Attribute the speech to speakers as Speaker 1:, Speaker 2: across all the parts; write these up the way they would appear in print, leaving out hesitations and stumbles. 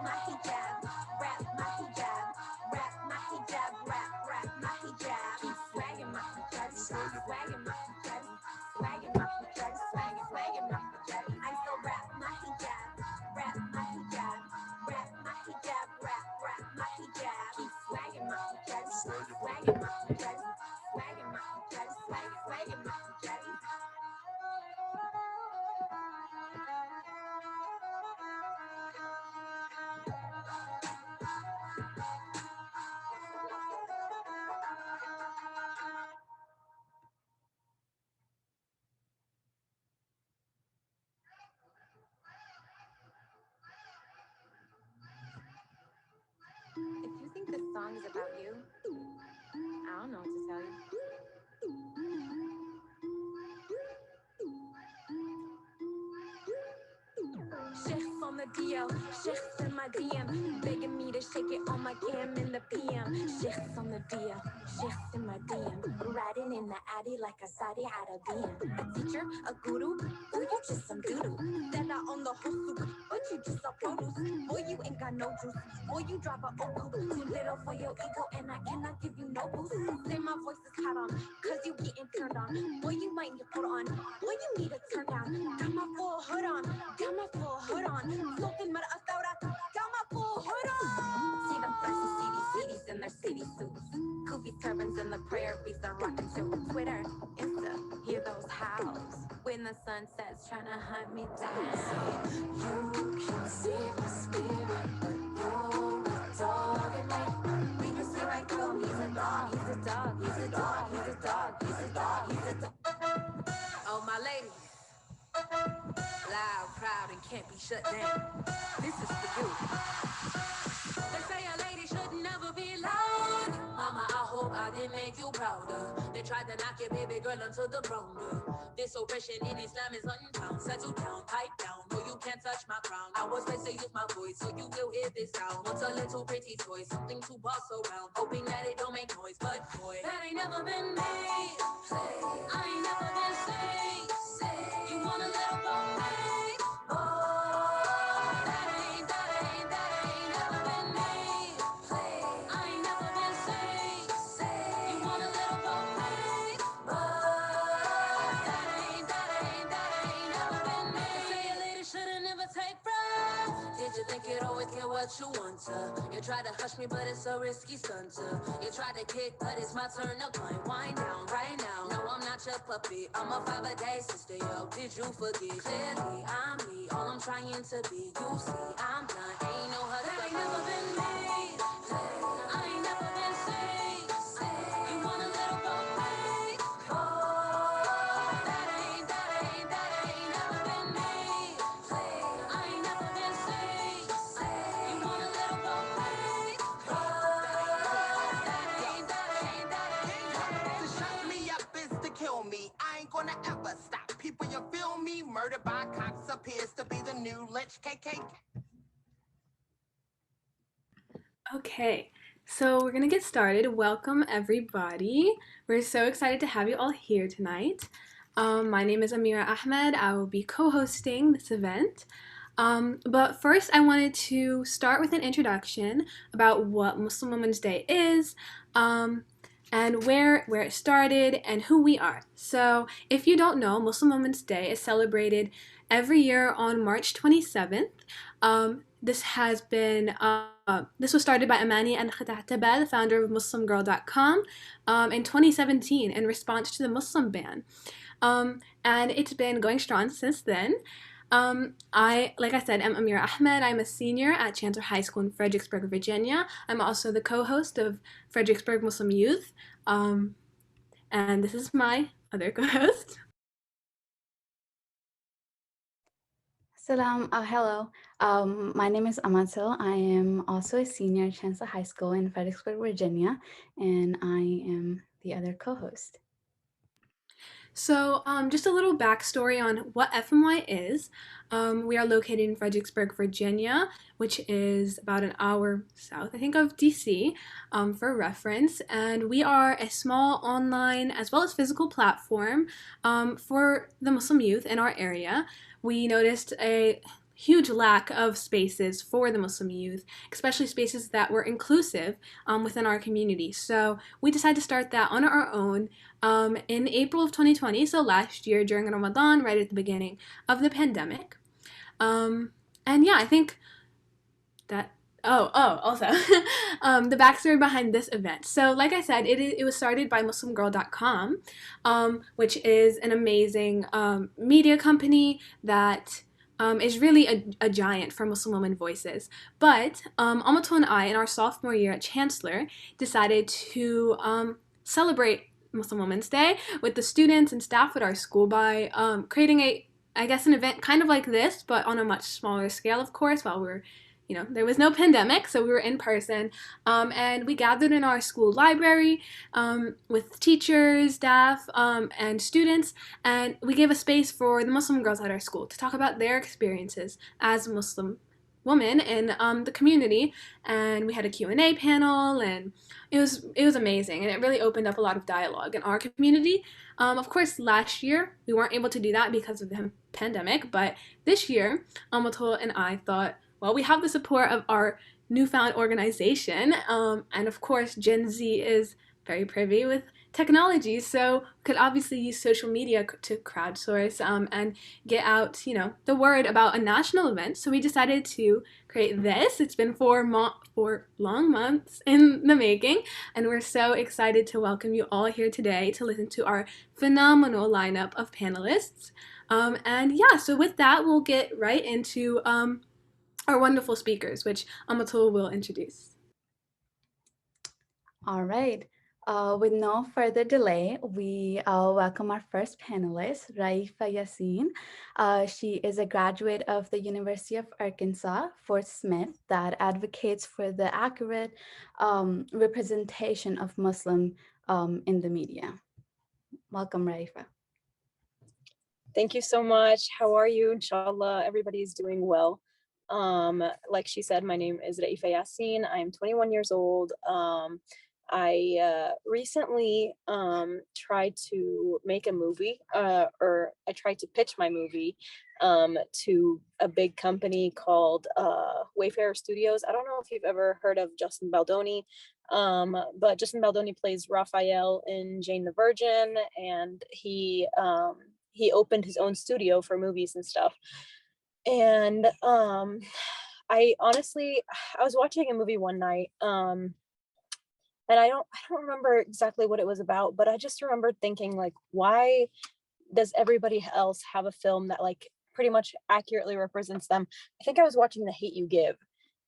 Speaker 1: my hijab, rap my hijab, rap my hijab, rap my hijab. Keep swagging my hijab, swagging my hijab, swagging my hijab, swagging my hijab. I still rap my hijab, rap my hijab, rap my hijab, rap my hijab. Keep swagging my hijab, swagging my hijab, swagging my hijab, swagging my hijab. If you think this song is about you, I don't know what to tell you. Sheikhs on the DL, sheikhs in my DM, begging me to shake it on my cam in the PM. Sheikhs on the DL, sheikhs in my DM, riding in the Addy like a Saudi Arabian. A teacher, a guru, or you just some doodoo. That I on the whole soup, but you just a produce. Boy, you ain't got no juice. Boy, you drive a Oku. Too little for your ego, and I cannot give you no boost. Say my voice is hot on, cause you getting turned on. Boy, you might need put on. Boy, you need to turn down. Got my full hood on, got my full hood on. Something but I thought I got my full hood on. See them flexing CDs in their city suits. Goofy turbans and the prayer beats are rocking to Twitter, Insta, hear those howls. When the sun sets, trying to hunt me down. You can see my spirit, but you're a dog at night. We can see right through him. He's a dog, he's a dog, he's a dog, he's a dog, he's a dog, he's a dog. Oh, my ladies. Loud, proud, and can't be shut down. This is for you. They say a lady should never be loud. Mama, I hope I didn't make you prouder. They tried to knock your baby girl onto the ground. This oppression in Islam is unbound. Settle down, pipe down. No, you can't touch my crown. I was raised to use my voice, so you will hear this sound. What's a little pretty toy, something to boss around. Hoping that it don't make noise, but boy, that ain't never been me. I ain't never been saved. You want a little more me? Oh, that ain't never been me. I ain't never been saved. You want a little more me? Oh, that ain't never been me. Say a lady should've never take breath. Did you think you'd always get what you want to? You tried to hush me, but it's a risky stunt to. You tried to kick, but it's my turn to climb. Wind down right now. No, I'm not your puppy. I'm a 5-a-day sister, yo. Did you forget? Clearly, I'm me. All I'm trying to be. You see, I'm blind. Ain't no hustle. That ain't never been me. I ain't never been saved. You want a little more me? Oh, that ain't never been me. I ain't never been saved. You want a little more me? Oh, that ain't
Speaker 2: To shut me up is to kill me. I ain't gonna ever stop. People, you feel me? Murdered by cops appears to be the new lynch. KKK.
Speaker 3: Okay, so we're gonna get started. Welcome everybody. We're so excited to have you all here tonight. My name is Amira Ahmed. I will be co-hosting this event. But first I wanted to start with an introduction about what Muslim Women's Day is, and where it started and who we are. So if you don't know, Muslim Women's Day is celebrated every year on March 27th. This was started by Amani and Khatataba, the founder of MuslimGirl.com, in 2017 in response to the Muslim ban. And it's been going strong since then. Like I said, I'm Amira Ahmed. I'm a senior at Chancellor High School in Fredericksburg, Virginia. I'm also the co-host of Fredericksburg Muslim Youth. And this is my other co-host.
Speaker 4: Hello. My name is Amatil. I am also a senior at Chancellor High School in Fredericksburg, Virginia, and I am the other co-host.
Speaker 3: So just a little backstory on what FMY is. We are located in Fredericksburg, Virginia, which is about an hour south, I think, of DC, for reference. And we are a small online as well as physical platform for the Muslim youth in our area. We noticed huge lack of spaces for the Muslim youth, especially spaces that were inclusive within our community. So we decided to start that on our own in April of 2020, so last year during Ramadan, right at the beginning of the pandemic. And yeah, I think that also the backstory behind this event. So like I said, it was started by muslimgirl.com, which is an amazing media company that is really a giant for Muslim women voices. But Amatul and I, in our sophomore year at Chancellor, decided to celebrate Muslim Women's Day with the students and staff at our school by creating an event kind of like this, but on a much smaller scale, of course, while we were, there was no pandemic, so we were in person, and we gathered in our school library with teachers, staff, and students, and we gave a space for the Muslim girls at our school to talk about their experiences as Muslim women in the community, and we had a Q&A panel, and it was amazing, and it really opened up a lot of dialogue in our community. Of course, last year we weren't able to do that because of the pandemic, but this year, Amatul and I thought, well, we have the support of our newfound organization, and of course, Gen Z is very privy with technology, so we could obviously use social media to crowdsource and get out, the word about a national event. So we decided to create this. It's been 4 long months in the making, and we're so excited to welcome you all here today to listen to our phenomenal lineup of panelists. And yeah, so with that, we'll get right into our wonderful speakers, which Amatul will introduce.
Speaker 4: All right. With no further delay, we welcome our first panelist, Raefa Yasin. She is a graduate of the University of Arkansas, Fort Smith, that advocates for the accurate representation of Muslim in the media. Welcome, Raefa.
Speaker 5: Thank you so much. How are you? Inshallah, everybody is doing well. Like she said, my name is Raefa Yasin. I'm 21 years old. I recently tried to make a movie, or I tried to pitch my movie to a big company called Wayfarer Studios. I don't know if you've ever heard of Justin Baldoni, but Justin Baldoni plays Raphael in Jane the Virgin, and he opened his own studio for movies and stuff. And I was watching a movie one night, and I don't remember exactly what it was about, but I just remember thinking, like, why does everybody else have a film that like pretty much accurately represents them? I think I was watching The Hate U Give,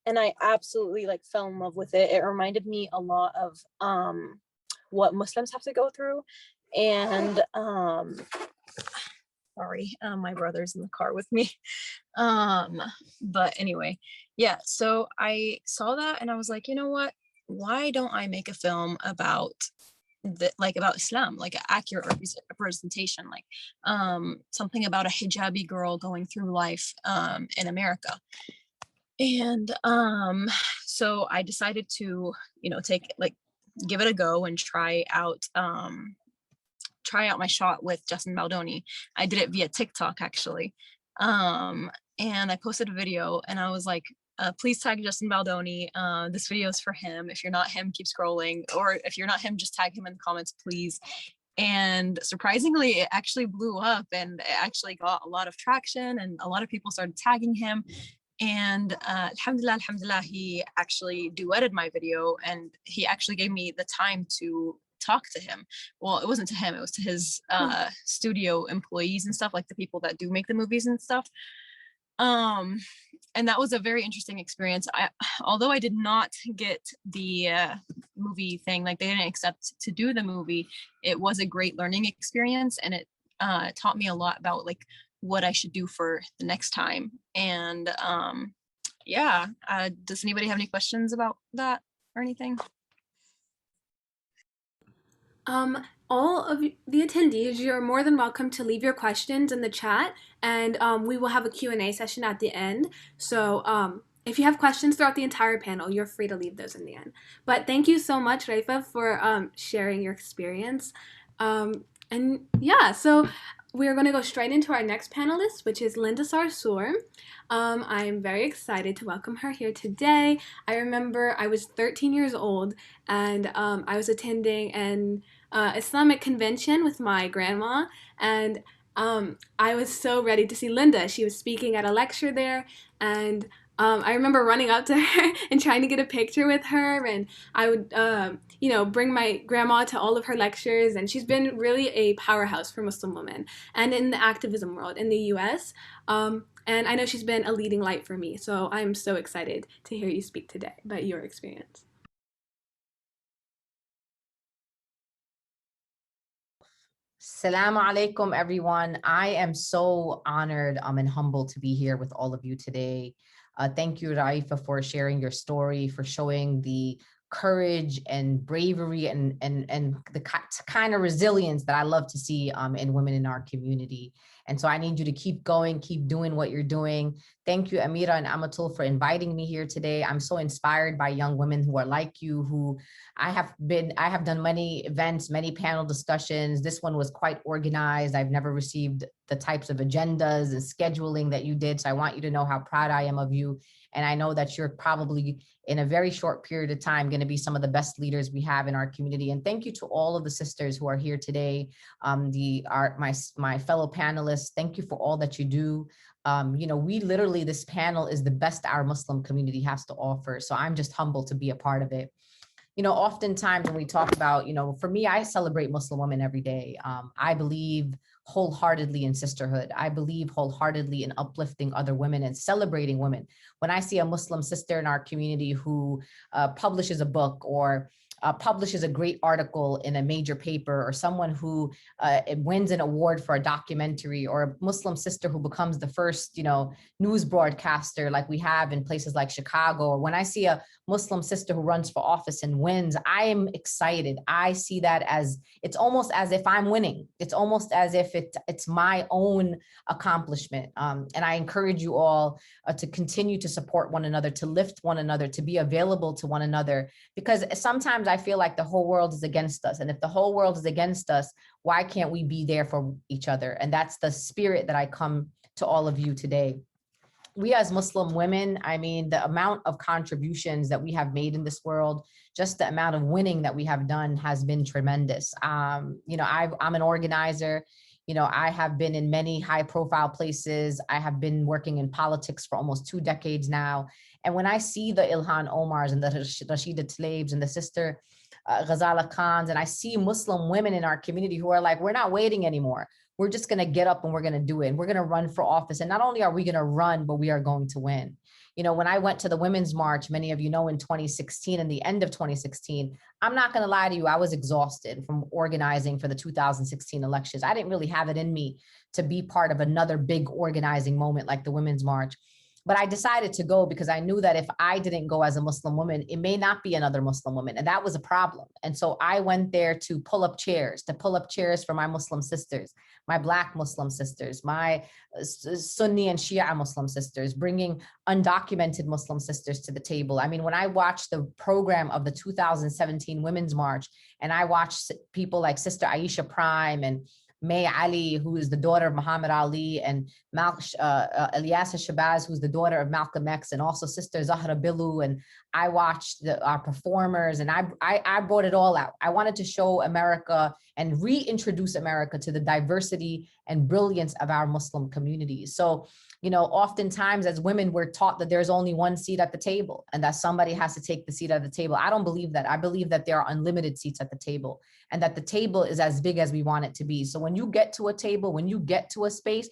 Speaker 5: and I absolutely like fell in love with it. It reminded me a lot of what Muslims have to go through. And sorry, my brother's in the car with me. But anyway, yeah, so I saw that and I was like, you know what? Why don't I make a film about about Islam, like an accurate representation, like something about a hijabi girl going through life in America. And so I decided to, give it a go and try out my shot with Justin Baldoni. I did it via TikTok actually. And I posted a video and I was like, please tag Justin Baldoni. This video is for him. If you're not him, keep scrolling. Or if you're not him, just tag him in the comments, please. And surprisingly, it actually blew up and it actually got a lot of traction and a lot of people started tagging him. And alhamdulillah, he actually duetted my video and he actually gave me the time to talk to him. Well, it wasn't to him, it was to his studio employees and stuff, like the people that do make the movies and stuff. And that was a very interesting experience. Although I did not get the movie thing, like they didn't accept to do the movie, it was a great learning experience, and it taught me a lot about like what I should do for the next time. And yeah, does anybody have any questions about that or anything?
Speaker 3: All of the attendees, you're more than welcome to leave your questions in the chat, and we will have a Q&A session at the end. So if you have questions throughout the entire panel, you're free to leave those in the end. But thank you so much, Raefa, for sharing your experience. And yeah, so we are going to go straight into our next panelist, which is Linda Sarsour. I'm very excited to welcome her here today. I remember I was 13 years old, and I was attending an Islamic convention with my grandma, and I was so ready to see Linda. She was speaking at a lecture there, and I remember running up to her and trying to get a picture with her, and I would, bring my grandma to all of her lectures, and she's been really a powerhouse for Muslim women and in the activism world in the U.S. And I know she's been a leading light for me, so I'm so excited to hear you speak today about your experience.
Speaker 6: Assalamu alaikum, everyone. I am so honored and humbled to be here with all of you today. Thank you, Raefa, for sharing your story, for showing the courage and bravery and the kind of resilience that I love to see in women in our community. And so I need you to keep going, keep doing what you're doing. Thank you, Amira and Amatul, for inviting me here today. I'm so inspired by young women who are like you, who I have done many events, many panel discussions. This one was quite organized. I've never received the types of agendas and scheduling that you did. So I want you to know how proud I am of you. And I know that you're probably in a very short period of time going to be some of the best leaders we have in our community. And thank you to all of the sisters who are here today, my fellow panelists. Thank you for all that you do. We literally, this panel is the best our Muslim community has to offer. So I'm just humbled to be a part of it. Oftentimes when we talk about, for me, I celebrate Muslim women every day. I believe wholeheartedly in sisterhood. I believe wholeheartedly in uplifting other women and celebrating women. When I see a Muslim sister in our community who publishes a book or publishes a great article in a major paper, or someone who wins an award for a documentary, or a Muslim sister who becomes the first, news broadcaster like we have in places like Chicago, or when I see a Muslim sister who runs for office and wins, I am excited. I see that as, it's almost as if I'm winning. It's almost as if it's my own accomplishment. And I encourage you all to continue to support one another, to lift one another, to be available to one another, because sometimes I feel like the whole world is against us. And if the whole world is against us, why can't we be there for each other? And that's the spirit that I come to all of you today. We as Muslim women, the amount of contributions that we have made in this world, just the amount of winning that we have done has been tremendous. I'm an organizer. I have been in many high profile places. I have been working in politics for almost 2 decades now. And when I see the Ilhan Omars and the Rashida Tlaibs and the sister Ghazala Khans, and I see Muslim women in our community who are like, we're not waiting anymore. We're just going to get up and we're going to do it. And we're going to run for office. And not only are we going to run, but we are going to win. When I went to the Women's March, many of you know, in 2016, and the end of 2016, I'm not going to lie to you, I was exhausted from organizing for the 2016 elections. I didn't really have it in me to be part of another big organizing moment like the Women's March. But I decided to go because I knew that if I didn't go as a Muslim woman, it may not be another Muslim woman. And that was a problem. And so I went there to pull up chairs for my Muslim sisters, my Black Muslim sisters, my Sunni and Shia Muslim sisters, bringing undocumented Muslim sisters to the table. When I watched the program of the 2017 Women's March, and I watched people like Sister Aisha Prime and May Ali, who is the daughter of Muhammad Ali, and Ilyasa Shabazz, who's the daughter of Malcolm X, and also Sister Zahra Bilu. And I watched our performers, and I brought it all out. I wanted to show America and reintroduce America to the diversity and brilliance of our Muslim communities. So, oftentimes as women, we're taught that there's only one seat at the table and that somebody has to take the seat at the table. I don't believe that. I believe that there are unlimited seats at the table, and that the table is as big as we want it to be. So when you get to a table, when you get to a space,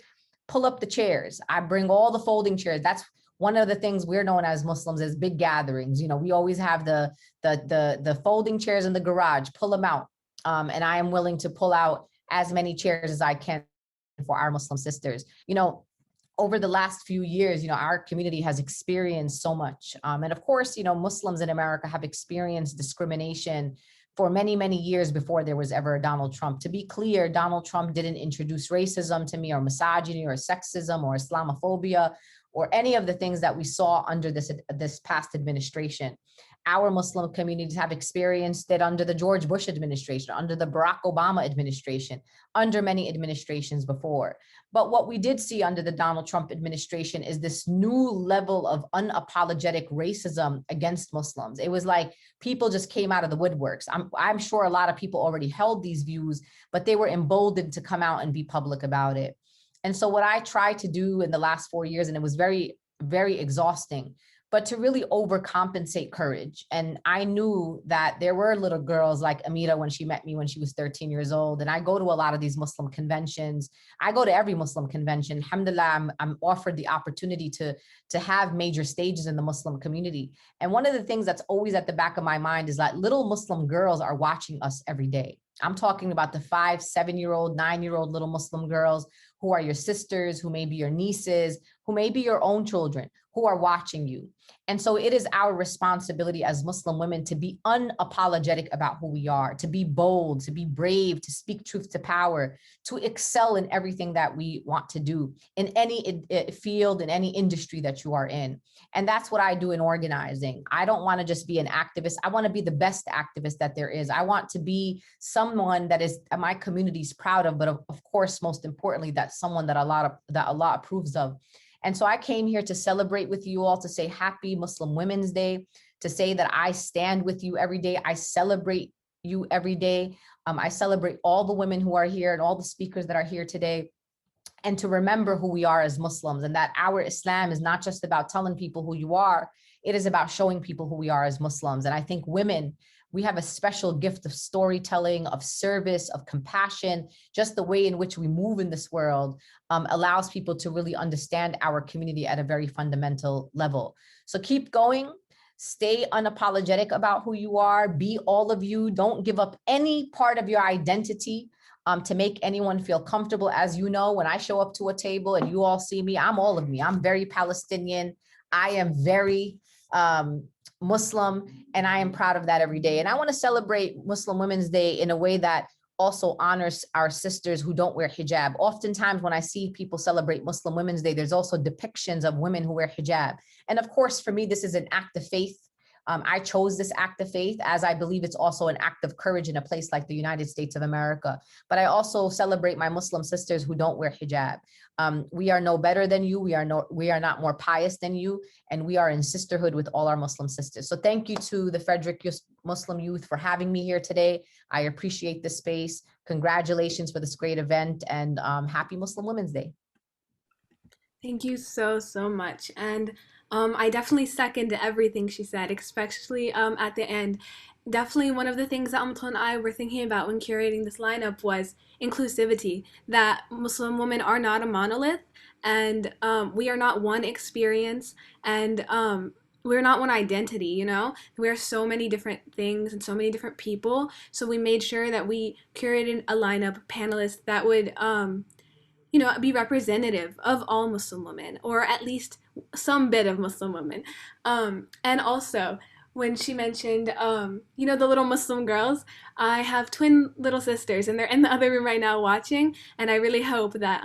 Speaker 6: pull up the chairs. I bring all the folding chairs. That's one of the things we're known as Muslims as big gatherings. We always have the folding chairs in the garage, pull them out. And I am willing to pull out as many chairs as I can for our Muslim sisters. Over the last few years, our community has experienced so much. And of course, Muslims in America have experienced discrimination for many, many years before there was ever a Donald Trump. To be clear, Donald Trump didn't introduce racism to me, or misogyny, or sexism, or Islamophobia, or any of the things that we saw under this past administration. our Muslim communities have experienced it under the George Bush administration, under the Barack Obama administration, under many administrations before. But what we did see under the Donald Trump administration is this new level of unapologetic racism against Muslims. It was like people just came out of the woodworks. I'm sure a lot of people already held these views, but they were emboldened to come out and be public about it. And so what I tried to do in the last 4 years, and it was very, very exhausting, but to really overcompensate courage. And I knew that there were little girls like Amira when she met me when she was 13 years old. And I go to a lot of these Muslim conventions. I go to every Muslim convention. Alhamdulillah, I'm offered the opportunity to have major stages in the Muslim community. And one of the things that's always at the back of my mind is that little Muslim girls are watching us every day. I'm talking about the 5, 7-year-old, 9-year-old little Muslim girls who are your sisters, who may be your nieces, who may be your own children, who are watching you. And so it is our responsibility as Muslim women to be unapologetic about who we are, to be bold, to be brave, to speak truth to power, to excel in everything that we want to do in any field, in any industry that you are in. And that's what I do in organizing. I don't want to just be an activist. I want to be the best activist that there is. I want to be someone that is my community's proud of, but of course, most importantly, that's someone that Allah approves of. And so I came here to celebrate with you all, to say happy Muslim Women's Day, to say that I stand with you every day. I celebrate you every day. I celebrate all the women who are here and all the speakers that are here today. And to remember who we are as Muslims, and that our Islam is not just about telling people who you are, it is about showing people who we are as Muslims. And I think women, we have a special gift of storytelling, of service, of compassion. Just the way in which we move in this world allows people to really understand our community at a very fundamental level. So keep going. Stay unapologetic about who you are. Be all of you. Don't give up any part of your identity to make anyone feel comfortable. As you know, when I show up to a table and you all see me, I'm all of me. I'm very Palestinian. I am very Muslim, and I am proud of that every day. And I want to celebrate Muslim Women's Day in a way that also honors our sisters who don't wear hijab. Oftentimes when I see people celebrate Muslim Women's Day, there's also depictions of women who wear hijab. And of course, for me, this is an act of faith. I chose this act of faith as I believe it's also an act of courage in a place like the United States of America. But I also celebrate my Muslim sisters who don't wear hijab. We are no better than you. We are not more pious than you. And we are in sisterhood with all our Muslim sisters. So thank you to the Fredericksburg Muslim Youth for having me here today. I appreciate the space. Congratulations for this great event, and happy Muslim Women's Day.
Speaker 3: Thank you so, so much. And I definitely second everything she said, especially at the end. Definitely one of the things that Amtul and I were thinking about when curating this lineup was inclusivity, that Muslim women are not a monolith, and we are not one experience, and we're not one identity, you know? We are so many different things and so many different people. So we made sure that we curated a lineup of panelists that would be representative of all Muslim women, or at least some bit of Muslim women. And also, when she mentioned, the little Muslim girls, I have twin little sisters, and they're in the other room right now watching, and I really hope that,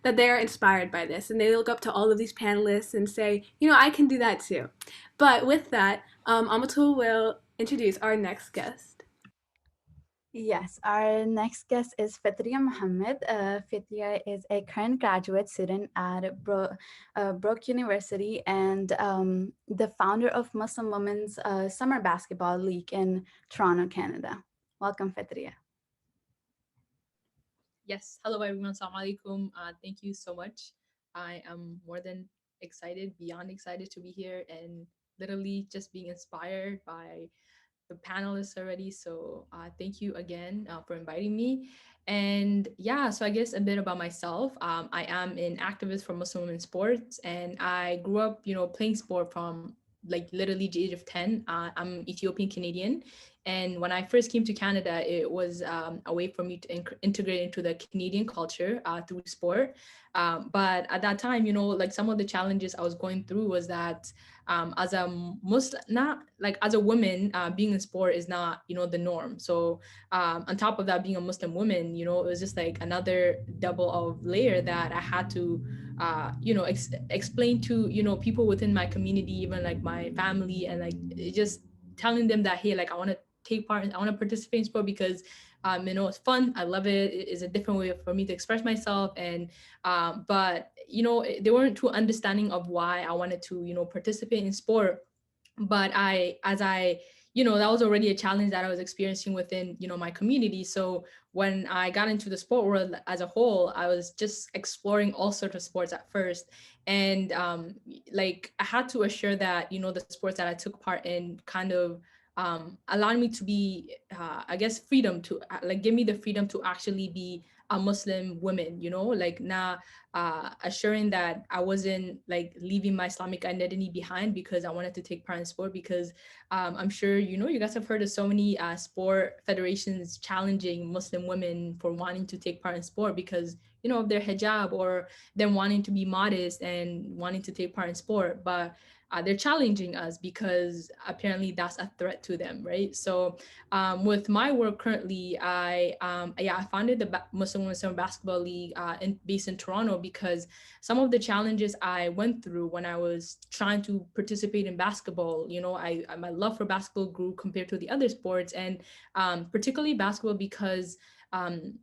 Speaker 3: that they're inspired by this, and they look up to all of these panelists and say, I can do that too. But with that, Amatul will introduce our next guest.
Speaker 4: Yes, our next guest is Fitriya Mohamed. Fitriya is a current graduate student at Brook University and the founder of Muslim Women's Summer Basketball League in Toronto, Canada. Welcome, Fitriya.
Speaker 7: Yes, hello everyone. Assalamu alaikum. Thank you so much. I am more than excited, beyond excited to be here, and literally just being inspired by the panelists already. So thank you again for inviting me. And yeah, so I guess a bit about myself. I am an activist for Muslim women's sports, and I grew up, playing sport from like literally the age of 10. I'm Ethiopian Canadian, And when I first came to Canada, it was a way for me to integrate into the Canadian culture through sport. But at that time, like some of the challenges I was going through was that as a Muslim, not like as a woman, being in sport is not, the norm. So on top of that, being a Muslim woman, it was just like another double of layer that I had to, explain to, people within my community, even like my family, and like just telling them that, hey, like I want to take part, I want to participate in sport because it's fun. I love it. It is a different way for me to express myself. And but they weren't too understanding of why I wanted to, participate in sport. But that was already a challenge that I was experiencing within, my community. So when I got into the sport world as a whole, I was just exploring all sorts of sports at first. And like I had to assure that, the sports that I took part in kind of allowed me to be, I guess, freedom to like give me the freedom to actually be a Muslim woman, like now assuring that I wasn't like leaving my Islamic identity behind because I wanted to take part in sport. Because I'm sure you guys have heard of so many sport federations challenging Muslim women for wanting to take part in sport because of their hijab or them wanting to be modest and wanting to take part in sport. But they're challenging us because apparently that's a threat to them, right? So with my work currently, I founded the Muslim Women's Summer Basketball League based in Toronto because some of the challenges I went through when I was trying to participate in basketball, my love for basketball grew compared to the other sports, and particularly basketball because um,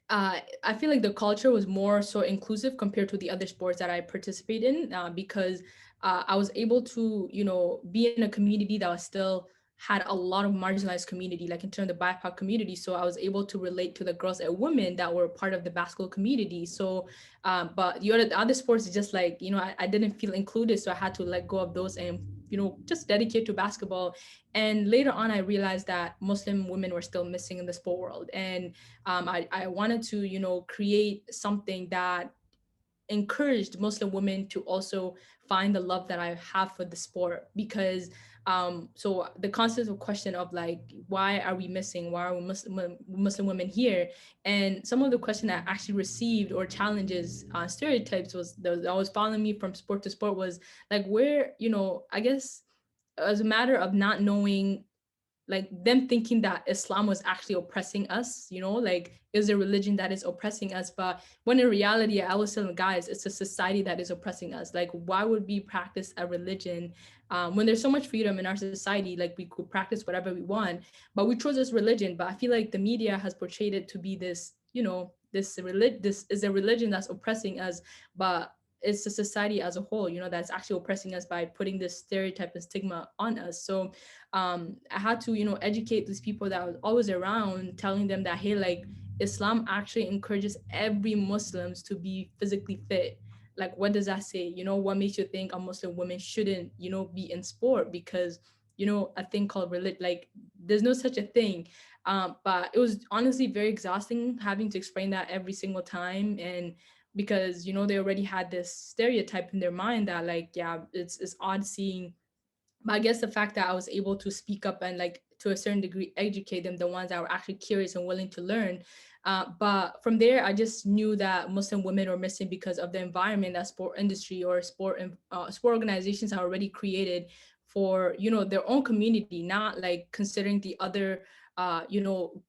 Speaker 7: I feel like the culture was more so inclusive compared to the other sports that I participate in because I was able to, be in a community that was still had a lot of marginalized community, like in terms of the BIPOC community. So I was able to relate to the girls and women that were part of the basketball community. So, but the other sports is just like, I didn't feel included. So I had to let go of those and, just dedicate to basketball. And later on, I realized that Muslim women were still missing in the sport world. And I wanted to, create something that encouraged Muslim women to also find the love that I have for the sport. Because so the constant question of like, why are we missing, why are we Muslim women here? And some of the question I actually received or challenges stereotypes that was following me from sport to sport was like, where, I guess as a matter of not knowing, like them thinking that Islam was actually oppressing us, like is a religion that is oppressing us. But when in reality, I was telling guys, it's a society that is oppressing us. Like, why would we practice a religion when there's so much freedom in our society? Like, we could practice whatever we want, but we chose this religion. But I feel like the media has portrayed it to be this, this is a religion that's oppressing us, but it's the society as a whole, that's actually oppressing us by putting this stereotype and stigma on us. So I had to, educate these people that I was always around, telling them that, hey, like Islam actually encourages every Muslims to be physically fit. Like, what does that say? What makes you think a Muslim woman shouldn't, be in sport? Because, a thing called religion, like there's no such a thing. But it was honestly very exhausting having to explain that every single time. And because, they already had this stereotype in their mind that like, yeah, it's odd seeing. But I guess the fact that I was able to speak up and like to a certain degree educate them, the ones that were actually curious and willing to learn. But from there, I just knew that Muslim women were missing because of the environment that sport industry or sport organizations have already created for their own community, not like considering the other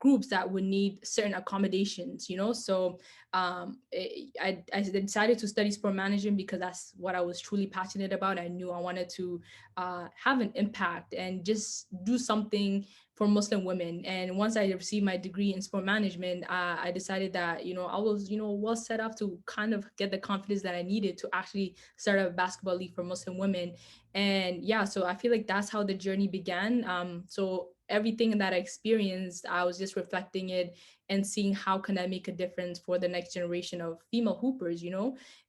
Speaker 7: groups that would need certain accommodations. So I decided to study sport management because that's what I was truly passionate about. I knew I wanted to have an impact and just do something for Muslim women. And once I received my degree in sport management, I decided that, I was, well set up to kind of get the confidence that I needed to actually start a basketball league for Muslim women. And yeah, so I feel like that's how the journey began. So everything that I experienced, I was just reflecting it and seeing how can I make a difference for the next generation of female hoopers,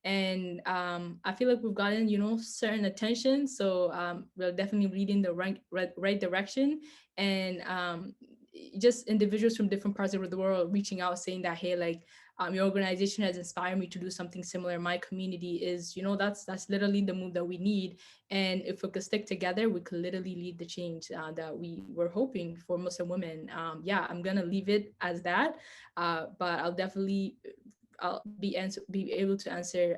Speaker 7: and I feel like we've gotten certain attention, so we're definitely leading the right direction. And just individuals from different parts of the world reaching out saying that, hey, like your organization has inspired me to do something similar. My community is, that's literally the move that we need. And if we could stick together, we could literally lead the change that we were hoping for Muslim women. Yeah, I'm gonna leave it as that, but I'll be able to answer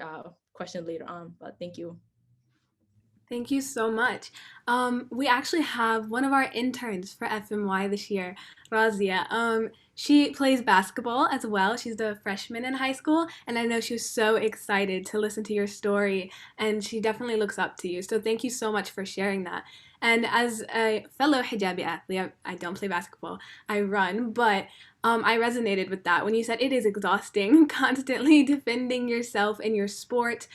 Speaker 7: questions later on. But thank you.
Speaker 3: Thank you so much. We actually have one of our interns for FMY this year, Razia. She plays basketball as well. She's a freshman in high school, and I know she was so excited to listen to your story, and she definitely looks up to you. So thank you so much for sharing that. And as a fellow hijabi athlete, I don't play basketball, I run, but I resonated with that when you said it is exhausting constantly defending yourself in your sport,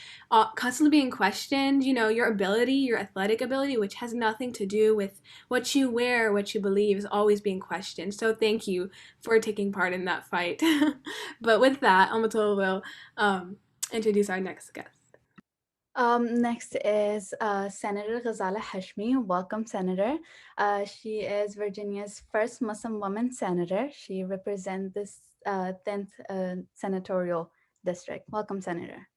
Speaker 3: constantly being questioned, your ability, your athletic ability, which has nothing to do with what you wear, what you believe, is always being questioned. So thank you for taking part in that fight. But with that, Amatul will introduce our next guest.
Speaker 4: Next is Senator Ghazala Hashmi. Welcome, Senator. She is Virginia's first Muslim woman senator. She represents this 10th senatorial district. Welcome, Senator.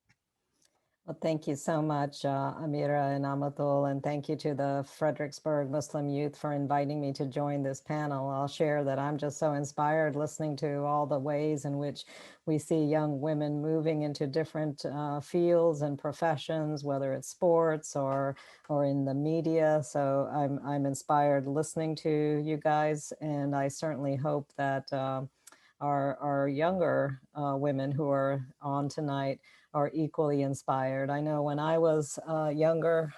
Speaker 8: Well, thank you so much, Amira and Amatul, and thank you to the Fredericksburg Muslim Youth for inviting me to join this panel. I'll share that I'm just so inspired listening to all the ways in which we see young women moving into different fields and professions, whether it's sports or in the media. So I'm inspired listening to you guys, and I certainly hope that our younger women who are on tonight are equally inspired. I know when I was younger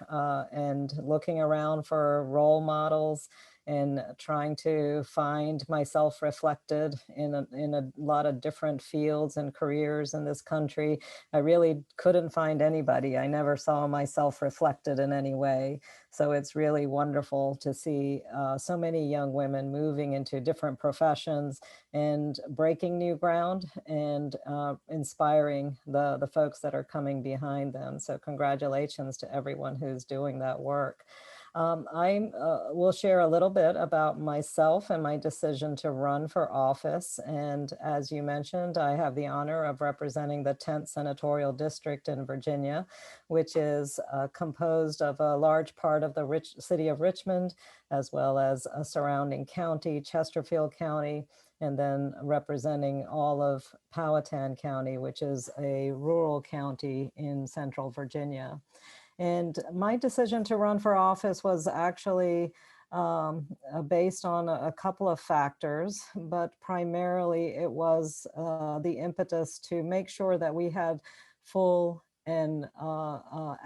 Speaker 8: and looking around for role models and trying to find myself reflected in a lot of different fields and careers in this country, I really couldn't find anybody. I never saw myself reflected in any way. So it's really wonderful to see so many young women moving into different professions and breaking new ground and inspiring the folks that are coming behind them. So congratulations to everyone who's doing that work. I will share a little bit about myself and my decision to run for office. And as you mentioned, I have the honor of representing the 10th senatorial district in Virginia, which is composed of a large part of the city of Richmond, as well as a surrounding county, Chesterfield County, and then representing all of Powhatan County, which is a rural county in central Virginia. And my decision to run for office was actually based on a couple of factors, but primarily it was the impetus to make sure that we had full and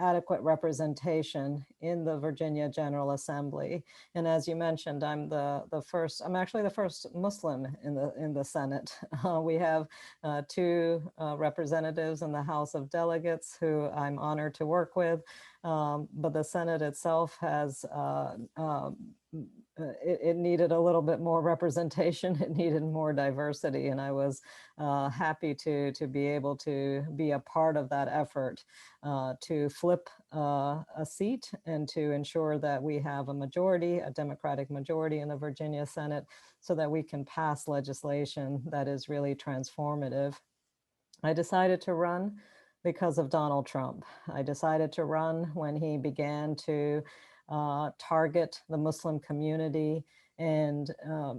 Speaker 8: adequate representation in the Virginia General Assembly. And as you mentioned, I'm actually the first Muslim in the Senate. We have two representatives in the House of Delegates who I'm honored to work with, but the Senate itself has it needed a little bit more representation. It needed more diversity, and I was happy to be able to be a part of that effort to flip a seat and to ensure that we have a majority, a Democratic majority in the Virginia Senate, so that we can pass legislation that is really transformative. I decided to run because of Donald Trump. I decided to run when he began to target the Muslim community and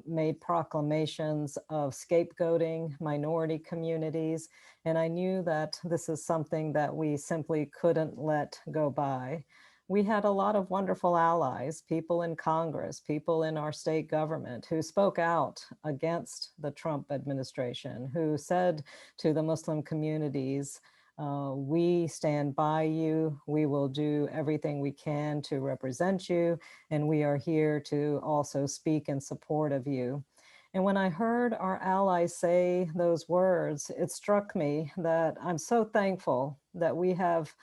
Speaker 8: made proclamations of scapegoating minority communities. And I knew that this is something that we simply couldn't let go by. We had a lot of wonderful allies, people in Congress, people in our state government who spoke out against the Trump administration, who said to the Muslim communities, we stand by you. We will do everything we can to represent you, and we are here to also speak in support of you. And when I heard our allies say those words, it struck me that I'm so thankful that we have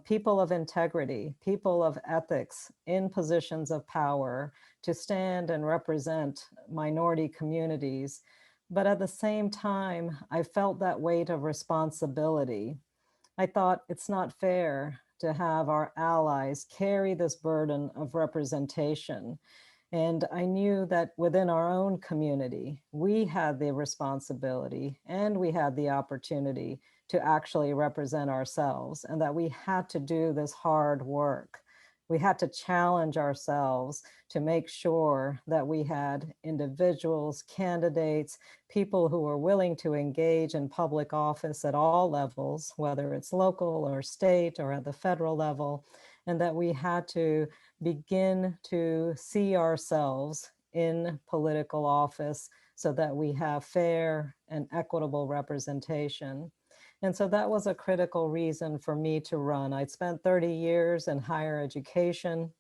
Speaker 8: people of integrity, people of ethics in positions of power to stand and represent minority communities. But at the same time, I felt that weight of responsibility. I thought it's not fair to have our allies carry this burden of representation. And I knew that within our own community, we had the responsibility and we had the opportunity to actually represent ourselves, and that we had to do this hard work. We had to challenge ourselves to make sure that we had individuals, candidates, people who were willing to engage in public office at all levels, whether it's local or state or at the federal level, and that we had to begin to see ourselves in political office so that we have fair and equitable representation. And so that was a critical reason for me to run. I'd spent 30 years in higher education.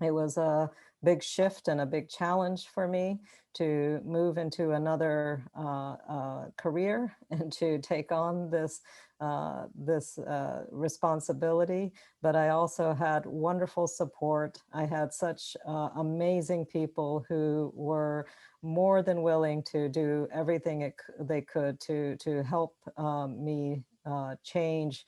Speaker 8: It was a big shift and a big challenge for me to move into another career and to take on this responsibility. But I also had wonderful support. I had such amazing people who were more than willing to do everything they could to help me change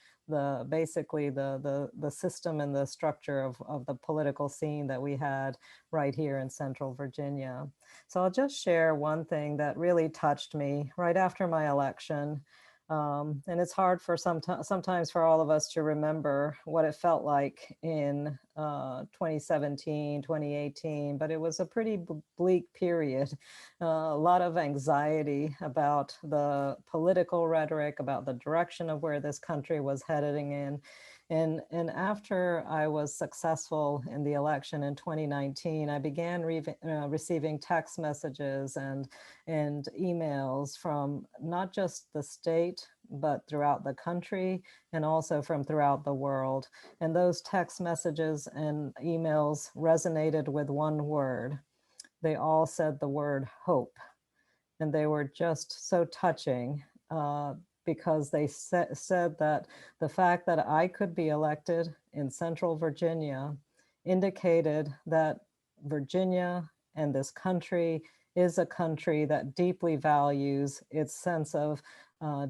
Speaker 8: basically the system and the structure of the political scene that we had right here in Central Virginia. So I'll just share one thing that really touched me right after my election. And it's hard for sometimes for all of us to remember what it felt like in 2017, 2018, but it was a pretty bleak period. A lot of anxiety about the political rhetoric, about the direction of where this country was heading in. And after I was successful in the election in 2019, I began receiving text messages and emails from not just the state, but throughout the country and also from throughout the world. And those text messages and emails resonated with one word. They all said the word hope. And they were just so touching because they said that the fact that I could be elected in Central Virginia indicated that Virginia and this country is a country that deeply values its sense of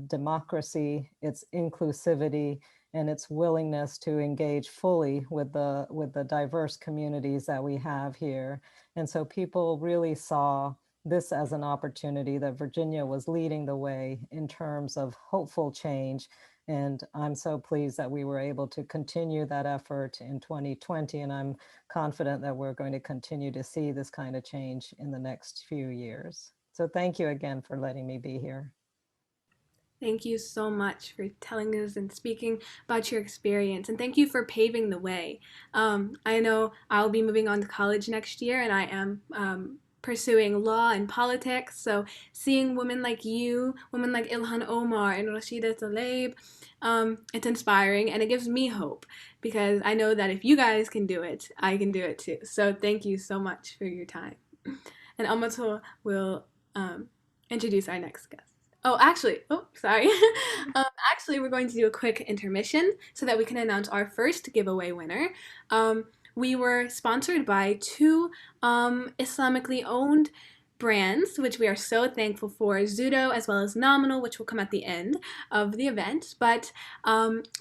Speaker 8: democracy, its inclusivity, and its willingness to engage fully with the diverse communities that we have here. And so people really saw this as an opportunity that Virginia was leading the way in terms of hopeful change. And I'm so pleased that we were able to continue that effort in 2020. And I'm confident that we're going to continue to see this kind of change in the next few years. So thank you again for letting me be here.
Speaker 3: Thank you so much for telling us and speaking about your experience, and thank you for paving the way. I know I'll be moving on to college next year, and I am pursuing law and politics, so seeing women like you, women like Ilhan Omar and Rashida Tlaib, it's inspiring, and it gives me hope, because I know that if you guys can do it, I can do it too. So thank you so much for your time. And Amato will introduce our next guest. Sorry. Actually, we're going to do a quick intermission so that we can announce our first giveaway winner. We were sponsored by two Islamically owned brands, which we are so thankful for, Zudo as well as Nominal, which will come at the end of the event. But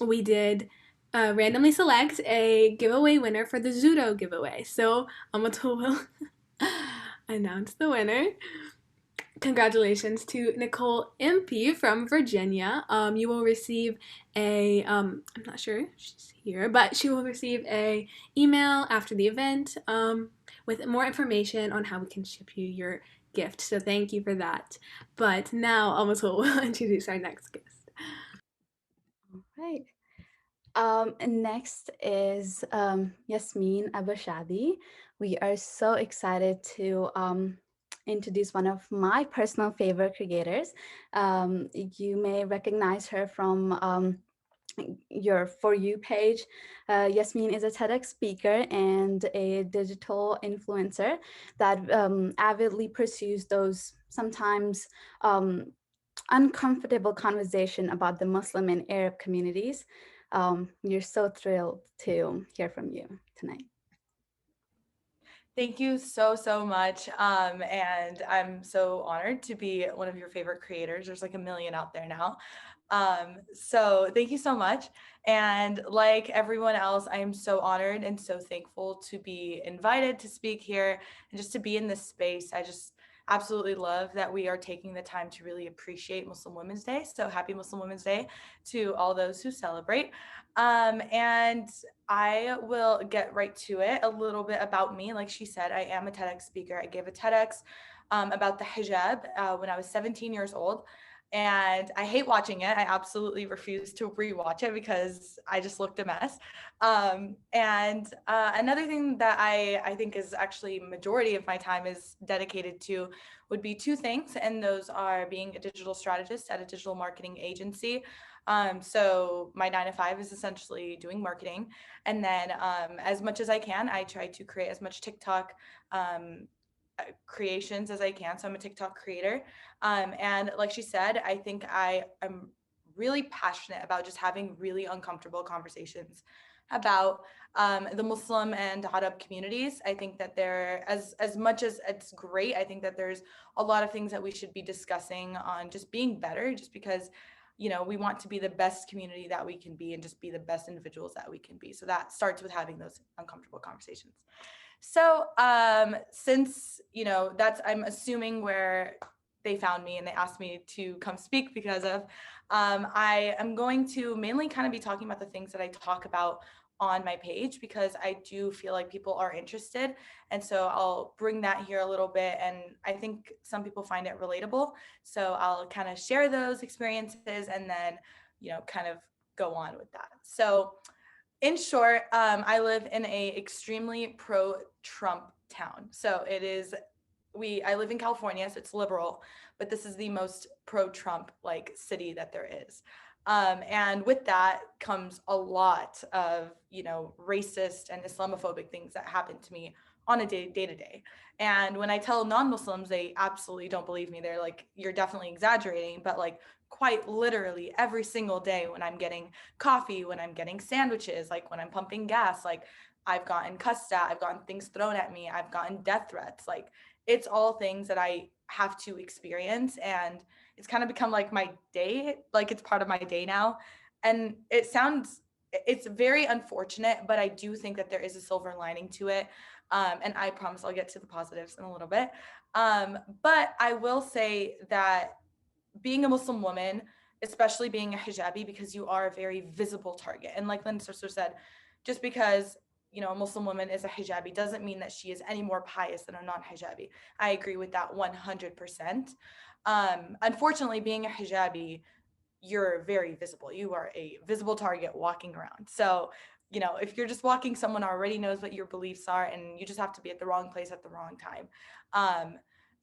Speaker 3: we did randomly select a giveaway winner for the Zudo giveaway. So Amato will announce the winner. Congratulations to Nicole Impey from Virginia. You will receive I'm not sure if she's here, but she will receive a email after the event with more information on how we can ship you your gift. So thank you for that. But now Amato will introduce our next guest.
Speaker 4: All right. Next is Yasmine Abo-Shadi. We are so excited to introduce one of my personal favorite creators. You may recognize her from your For You page. Yasmine is a TEDx speaker and a digital influencer that avidly pursues those sometimes uncomfortable conversation about the Muslim and Arab communities. You're so thrilled to hear from you tonight.
Speaker 9: Thank you so much. And I'm so honored to be one of your favorite creators. There's like a million out there now. So thank you so much. And like everyone else, I am so honored and so thankful to be invited to speak here and just to be in this space. I just absolutely love that we are taking the time to really appreciate Muslim Women's Day. So happy Muslim Women's Day to all those who celebrate. And I will get right to it. A little bit about me. Like she said, I am a TEDx speaker. I gave a TEDx about the hijab when I was 17 years old. And I hate watching it. I absolutely refuse to rewatch it because I just looked a mess. Another thing that I think is actually majority of my time is dedicated to would be two things. And those are being a digital strategist at a digital marketing agency. So my 9 to 5 is essentially doing marketing. And then as much as I can, I try to create as much TikTok creations as I can. So I'm a TikTok creator. And like she said, I think I am really passionate about just having really uncomfortable conversations about the Muslim and Arab communities. I think that there, as much as it's great, I think that there's a lot of things that we should be discussing on just being better, just because, you know, we want to be the best community that we can be and just be the best individuals that we can be. So that starts with having those uncomfortable conversations. So since, you know, that's, I'm assuming where they found me and they asked me to come speak because of, I am going to mainly kind of be talking about the things that I talk about on my page because I do feel like people are interested. And so I'll bring that here a little bit. And I think some people find it relatable. So I'll kind of share those experiences and then, you know, kind of go on with that. So in short, I live in a extremely pro-Trump town. So it is, I live in California, so it's liberal, but this is the most pro-Trump like city that there is. And with that comes a lot of, you know, racist and Islamophobic things that happen to me on a day-to-day. And when I tell non-Muslims, they absolutely don't believe me. They're like, you're definitely exaggerating, but like quite literally every single day when I'm getting coffee, when I'm getting sandwiches, like when I'm pumping gas, like I've gotten cussed at, I've gotten things thrown at me, I've gotten death threats. Like it's all things that I have to experience. And it's kind of become like my day, like it's part of my day now. And it's very unfortunate, but I do think that there is a silver lining to it. And I promise I'll get to the positives in a little bit. But I will say that being a Muslim woman, especially being a hijabi, because you are a very visible target. And like Linda Sarsour said, just because, you know, a Muslim woman is a hijabi doesn't mean that she is any more pious than a non-hijabi. I agree with that 100%. Unfortunately, being a hijabi, you're very visible. You are a visible target walking around. So, you know, if you're just walking, someone already knows what your beliefs are, and you just have to be at the wrong place at the wrong time.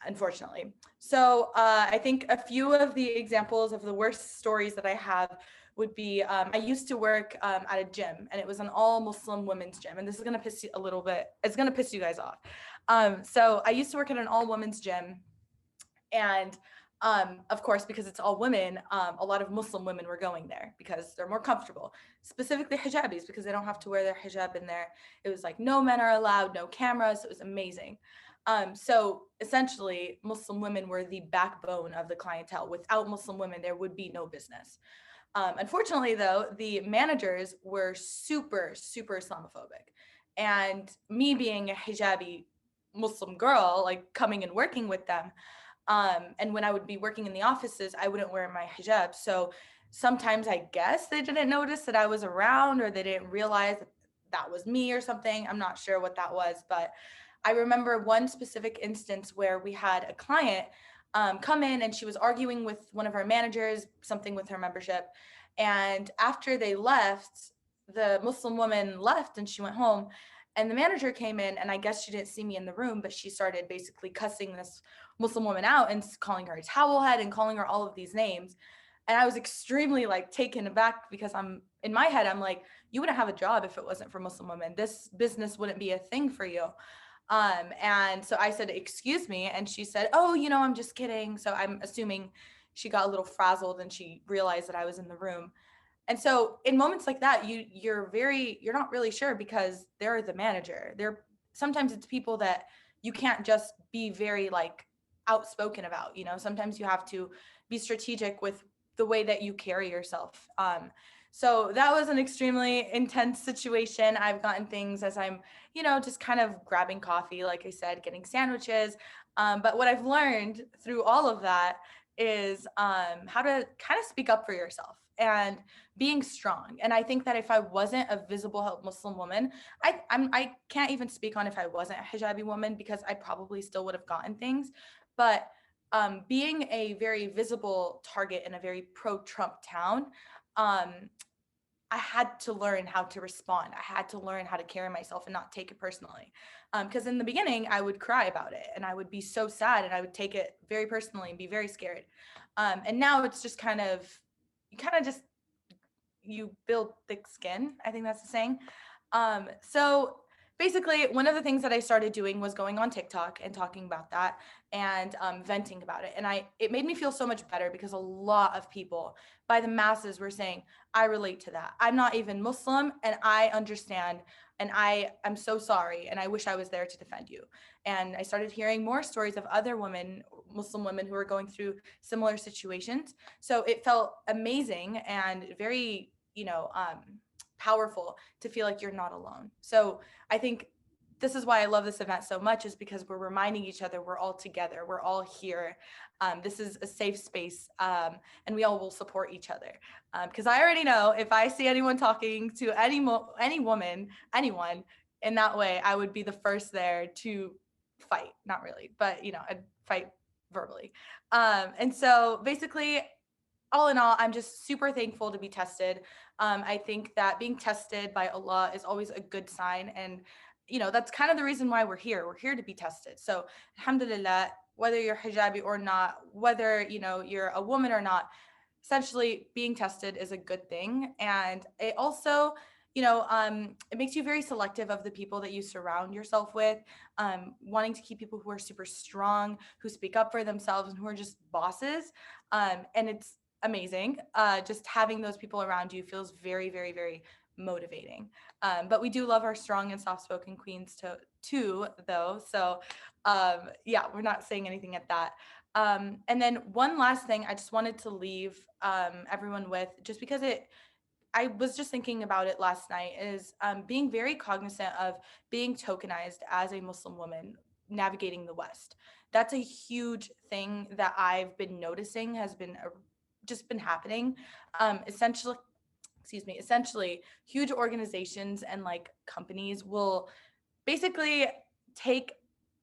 Speaker 9: Unfortunately. So I think a few of the examples of the worst stories that I have would be, I used to work at a gym, and it was an all Muslim women's gym. And this is going to piss you a little bit, it's going to piss you guys off. So I used to work at an all women's gym, and of course, because it's all women, a lot of Muslim women were going there because they're more comfortable, specifically hijabis, because they don't have to wear their hijab in there. It was like no men are allowed, no cameras. It was amazing. So essentially, Muslim women were the backbone of the clientele. Without Muslim women, there would be no business. Unfortunately, though, the managers were super, super Islamophobic. And me being a hijabi Muslim girl, like coming and working with them, and when I would be working in the offices, I wouldn't wear my hijab. So sometimes I guess they didn't notice that I was around, or they didn't realize that was me or something. I'm not sure what that was, but I remember one specific instance where we had a client come in, and she was arguing with one of our managers, something with her membership. And after they left, the Muslim woman left and she went home, and the manager came in, and I guess she didn't see me in the room, but she started basically cussing this Muslim woman out and calling her a towel head and calling her all of these names. And I was extremely like taken aback, because in my head, I'm like, you wouldn't have a job if it wasn't for Muslim women. This business wouldn't be a thing for you. And so I said, excuse me. And she said, oh, you know, I'm just kidding. So I'm assuming she got a little frazzled and she realized that I was in the room. And so in moments like that, you're not really sure, because they're the manager. Sometimes it's people that you can't just be very like outspoken about, you know. Sometimes you have to be strategic with the way that you carry yourself. So that was an extremely intense situation. I've gotten things as I'm, just kind of grabbing coffee, like I said, getting sandwiches. But what I've learned through all of that is how to kind of speak up for yourself and being strong. And I think that if I wasn't a visible Muslim woman, I can't even speak on if I wasn't a hijabi woman, because I probably still would have gotten things. But being a very visible target in a very pro-Trump town, I had to learn how to respond. I had to learn how to carry myself and not take it personally. Because in the beginning, I would cry about it and I would be so sad and I would take it very personally and be very scared. And now it's just you build thick skin. I think that's the saying. So basically, one of the things that I started doing was going on TikTok and talking about that and venting about it. And it made me feel so much better, because a lot of people, by the masses, were saying, I relate to that. I'm not even Muslim and I understand, and I'm so sorry and I wish I was there to defend you. And I started hearing more stories of other women, Muslim women, who were going through similar situations. So it felt amazing and very, powerful to feel like you're not alone. So I think this is why I love this event so much, is because we're reminding each other we're all together, we're all here. This is a safe space, and we all will support each other. Because I already know if I see anyone talking to any woman, anyone in that way, I would be the first there to fight. Not really, but I'd fight verbally. And so basically, all in all, I'm just super thankful to be tested. I think that being tested by Allah is always a good sign. And, that's kind of the reason why we're here. We're here to be tested. So alhamdulillah, whether you're hijabi or not, whether, you're a woman or not, essentially being tested is a good thing. And it also, it makes you very selective of the people that you surround yourself with, wanting to keep people who are super strong, who speak up for themselves, and who are just bosses. And it's amazing. Just having those people around you feels very, very, very motivating. But we do love our strong and soft-spoken queens too, though. So yeah, we're not saying anything at that. And then one last thing I just wanted to leave everyone with, just because I was just thinking about it last night, is being very cognizant of being tokenized as a Muslim woman navigating the West. That's a huge thing that I've been noticing has been just been happening. Essentially, huge organizations and companies will basically take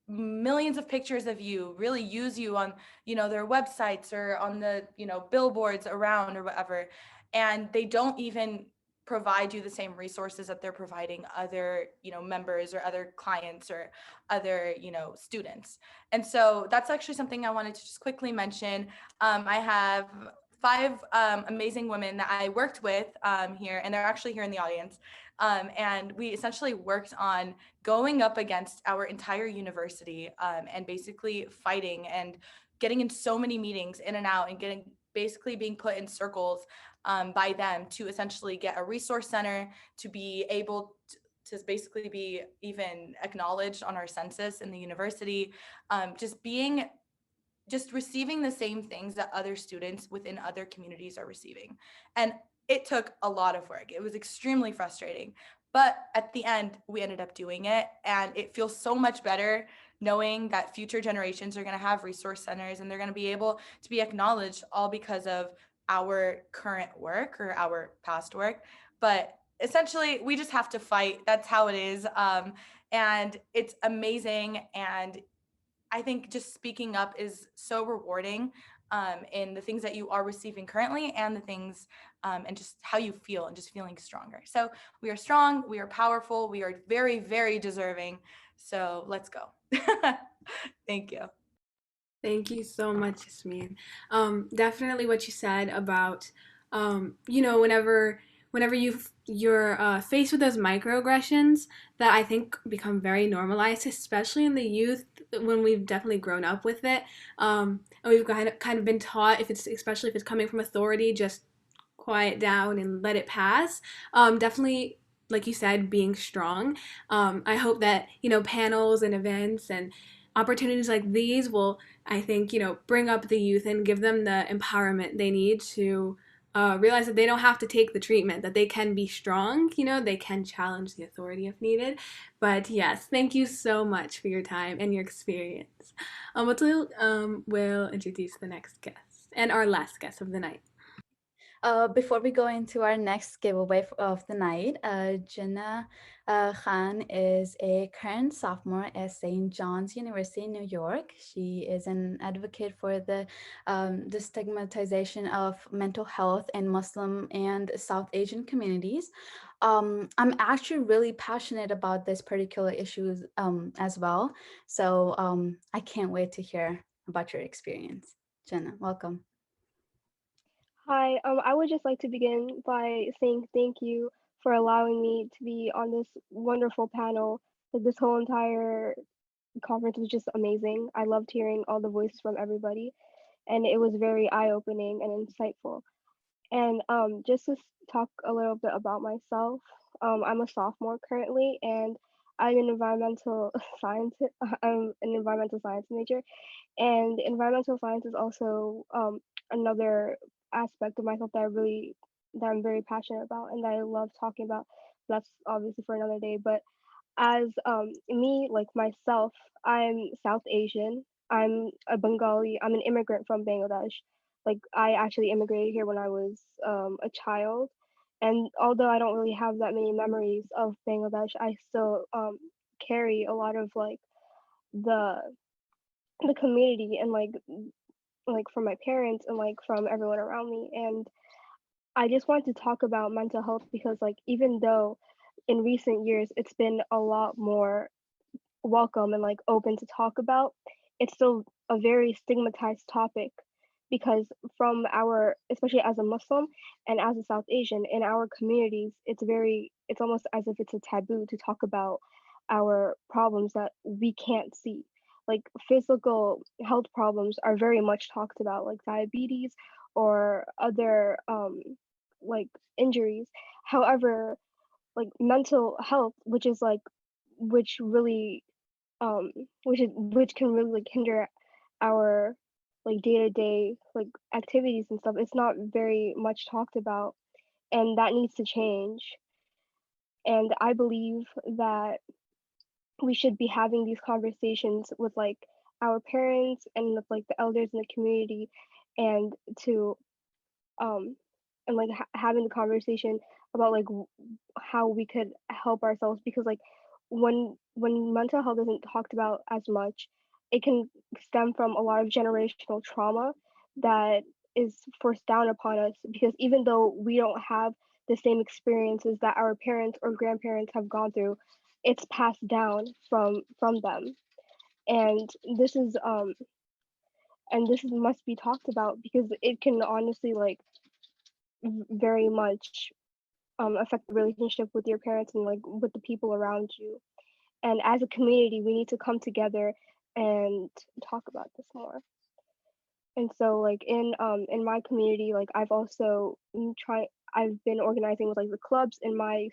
Speaker 9: millions of pictures of you, really use you on, their websites or on the, billboards around or whatever. And they don't even provide you the same resources that they're providing other, members or other clients or other, students. And so that's actually something I wanted to just quickly mention. I have 5 amazing women that I worked with here, and they're actually here in the audience. And we essentially worked on going up against our entire university and basically fighting and getting in so many meetings in and out, and basically being put in circles by them to essentially get a resource center, to be able to basically be even acknowledged on our census in the university, just receiving the same things that other students within other communities are receiving. And it took a lot of work. It was extremely frustrating. But at the end, we ended up doing it. And it feels so much better knowing that future generations are going to have resource centers and they're going to be able to be acknowledged, all because of our current work or our past work. But essentially, we just have to fight. That's how it is. And it's amazing. And I think just speaking up is so rewarding in the things that you are receiving currently, and the things and just how you feel, and just feeling stronger. So we are strong, we are powerful, we are very, very deserving. So let's go. Thank you.
Speaker 3: Thank you so much, Yasmine. Definitely what you said about, whenever you're faced with those microaggressions that I think become very normalized, especially in the youth, when we've definitely grown up with it, and we've kind of been taught, especially if it's coming from authority, just quiet down and let it pass. Definitely, like you said, being strong. I hope that panels and events and opportunities like these will I think, bring up the youth and give them the empowerment they need to realize that they don't have to take the treatment, that they can be strong, they can challenge the authority if needed. But yes, thank you so much for your time and your experience. We'll introduce the next guest and our last guest of the night.
Speaker 4: Before we go into our next giveaway of the night, Jenna Khan is a current sophomore at St. John's University in New York. She is an advocate for the stigmatization of mental health in Muslim and South Asian communities. I'm actually really passionate about this particular issue as well. So I can't wait to hear about your experience. Jenna, welcome.
Speaker 10: Hi, I would just like to begin by saying thank you for allowing me to be on this wonderful panel. Like, this whole entire conference was just amazing. I loved hearing all the voices from everybody, and it was very eye-opening and insightful. And just to talk a little bit about myself, I'm a sophomore currently, and I'm an environmental science. I'm an environmental science major, and environmental science is also another aspect of myself that I'm very passionate about and that I love talking about. That's obviously for another day. But as me, like myself, I'm South Asian. I'm a Bengali. I'm an immigrant from Bangladesh. Like, I actually immigrated here when I was a child. And although I don't really have that many memories of Bangladesh, I still carry a lot of like the the community and like from my parents and like from everyone around me. And I just want to talk about mental health because like even though in recent years it's been a lot more welcome and like open to talk about, it's still a very stigmatized topic because from our, especially as a Muslim and as a South Asian, in our communities, it's almost as if it's a taboo to talk about our problems that we can't see. Like, physical health problems are very much talked about, like diabetes or other like injuries. However, like mental health, which really which can really like hinder our like day-to-day like activities and stuff, it's not very much talked about, and that needs to change. And I believe that we should be having these conversations with like our parents and with like the elders in the community, and to um and like having the conversation about like how we could help ourselves, because like when mental health isn't talked about as much, it can stem from a lot of generational trauma that is forced down upon us, because even though we don't have the same experiences that our parents or grandparents have gone through, it's passed down from them. And this must be talked about because it can honestly like very much affect the relationship with your parents and like with the people around you. And as a community, we need to come together and talk about this more. And so like in my community, like I've been organizing with like the clubs in my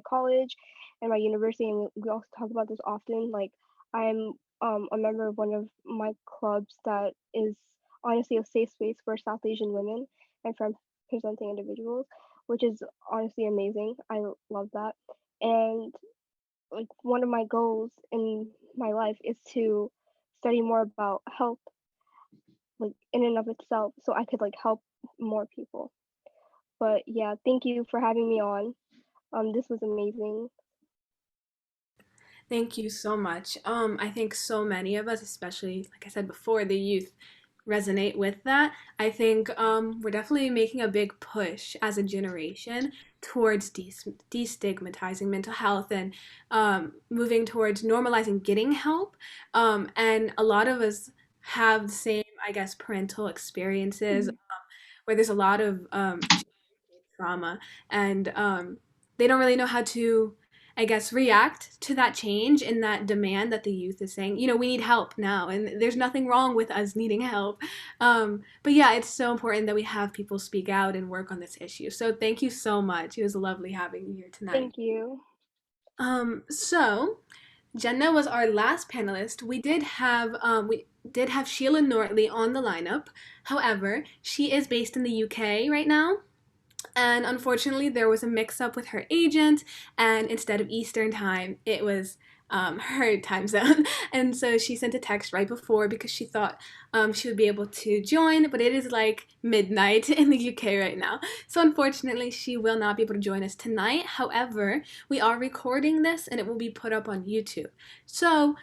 Speaker 10: college and my university, and we also talk about this often. Like, I'm a member of one of my clubs that is honestly a safe space for South Asian women and for presenting individuals, which is honestly amazing. I love that. And like one of my goals in my life is to study more about health, like in and of itself, so I could like help more people. But yeah, thank you for having me on. This was amazing.
Speaker 3: Thank you so much. I think so many of us, especially like I said before, the youth, resonate with that. I think we're definitely making a big push as a generation towards destigmatizing mental health and moving towards normalizing getting help. And a lot of us have the same, I guess, parental experiences where there's a lot of trauma, and they don't really know how to, I guess, react to that change and that demand that the youth is saying, we need help now, and there's nothing wrong with us needing help. But yeah, it's so important that we have people speak out and work on this issue. So thank you so much. It was lovely having you here tonight.
Speaker 10: Thank you.
Speaker 3: So Jenna was our last panelist. We did have Sheila Nortley on the lineup. However, she is based in the UK right now. And unfortunately, there was a mix-up with her agent, and instead of Eastern time, it was her time zone. And so she sent a text right before because she thought she would be able to join, but it is like midnight in the UK right now. So unfortunately, she will not be able to join us tonight. However, we are recording this and it will be put up on YouTube. So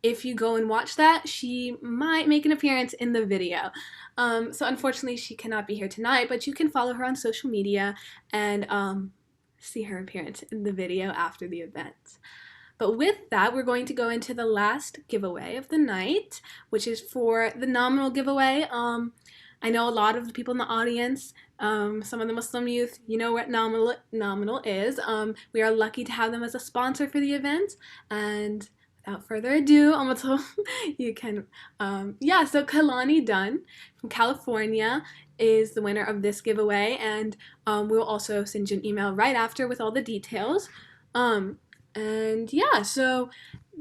Speaker 3: if you go and watch that, she might make an appearance in the video. So unfortunately, she cannot be here tonight, but you can follow her on social media and see her appearance in the video after the event. But with that, we're going to go into the last giveaway of the night, which is for the Nominal Giveaway. I know a lot of the people in the audience, some of the Muslim youth, you know what Nominal is. We are lucky to have them as a sponsor for the event. And without further ado, you can, so Kalani Dunn from California is the winner of this giveaway, and we'll also send you an email right after with all the details. And yeah, so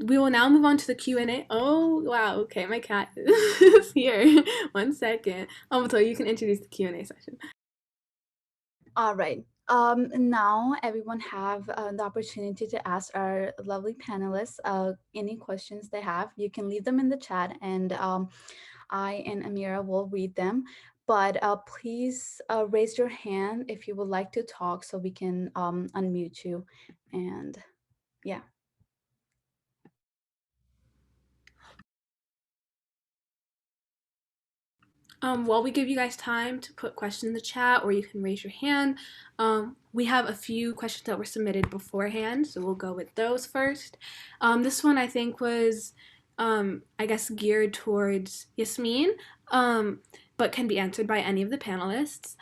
Speaker 3: we will now move on to the Q&A. Oh, wow. Okay, my cat is here. 1 second. So you can introduce the Q&A session.
Speaker 4: All right. Now everyone have the opportunity to ask our lovely panelists any questions they have. You can leave them in the chat, and I and Amira will read them. But please raise your hand if you would like to talk so we can unmute you. And yeah.
Speaker 3: While we give you guys time to put questions in the chat, or you can raise your hand, we have a few questions that were submitted beforehand, so we'll go with those first. This one I think was, I guess, geared towards Yasmine, but can be answered by any of the panelists.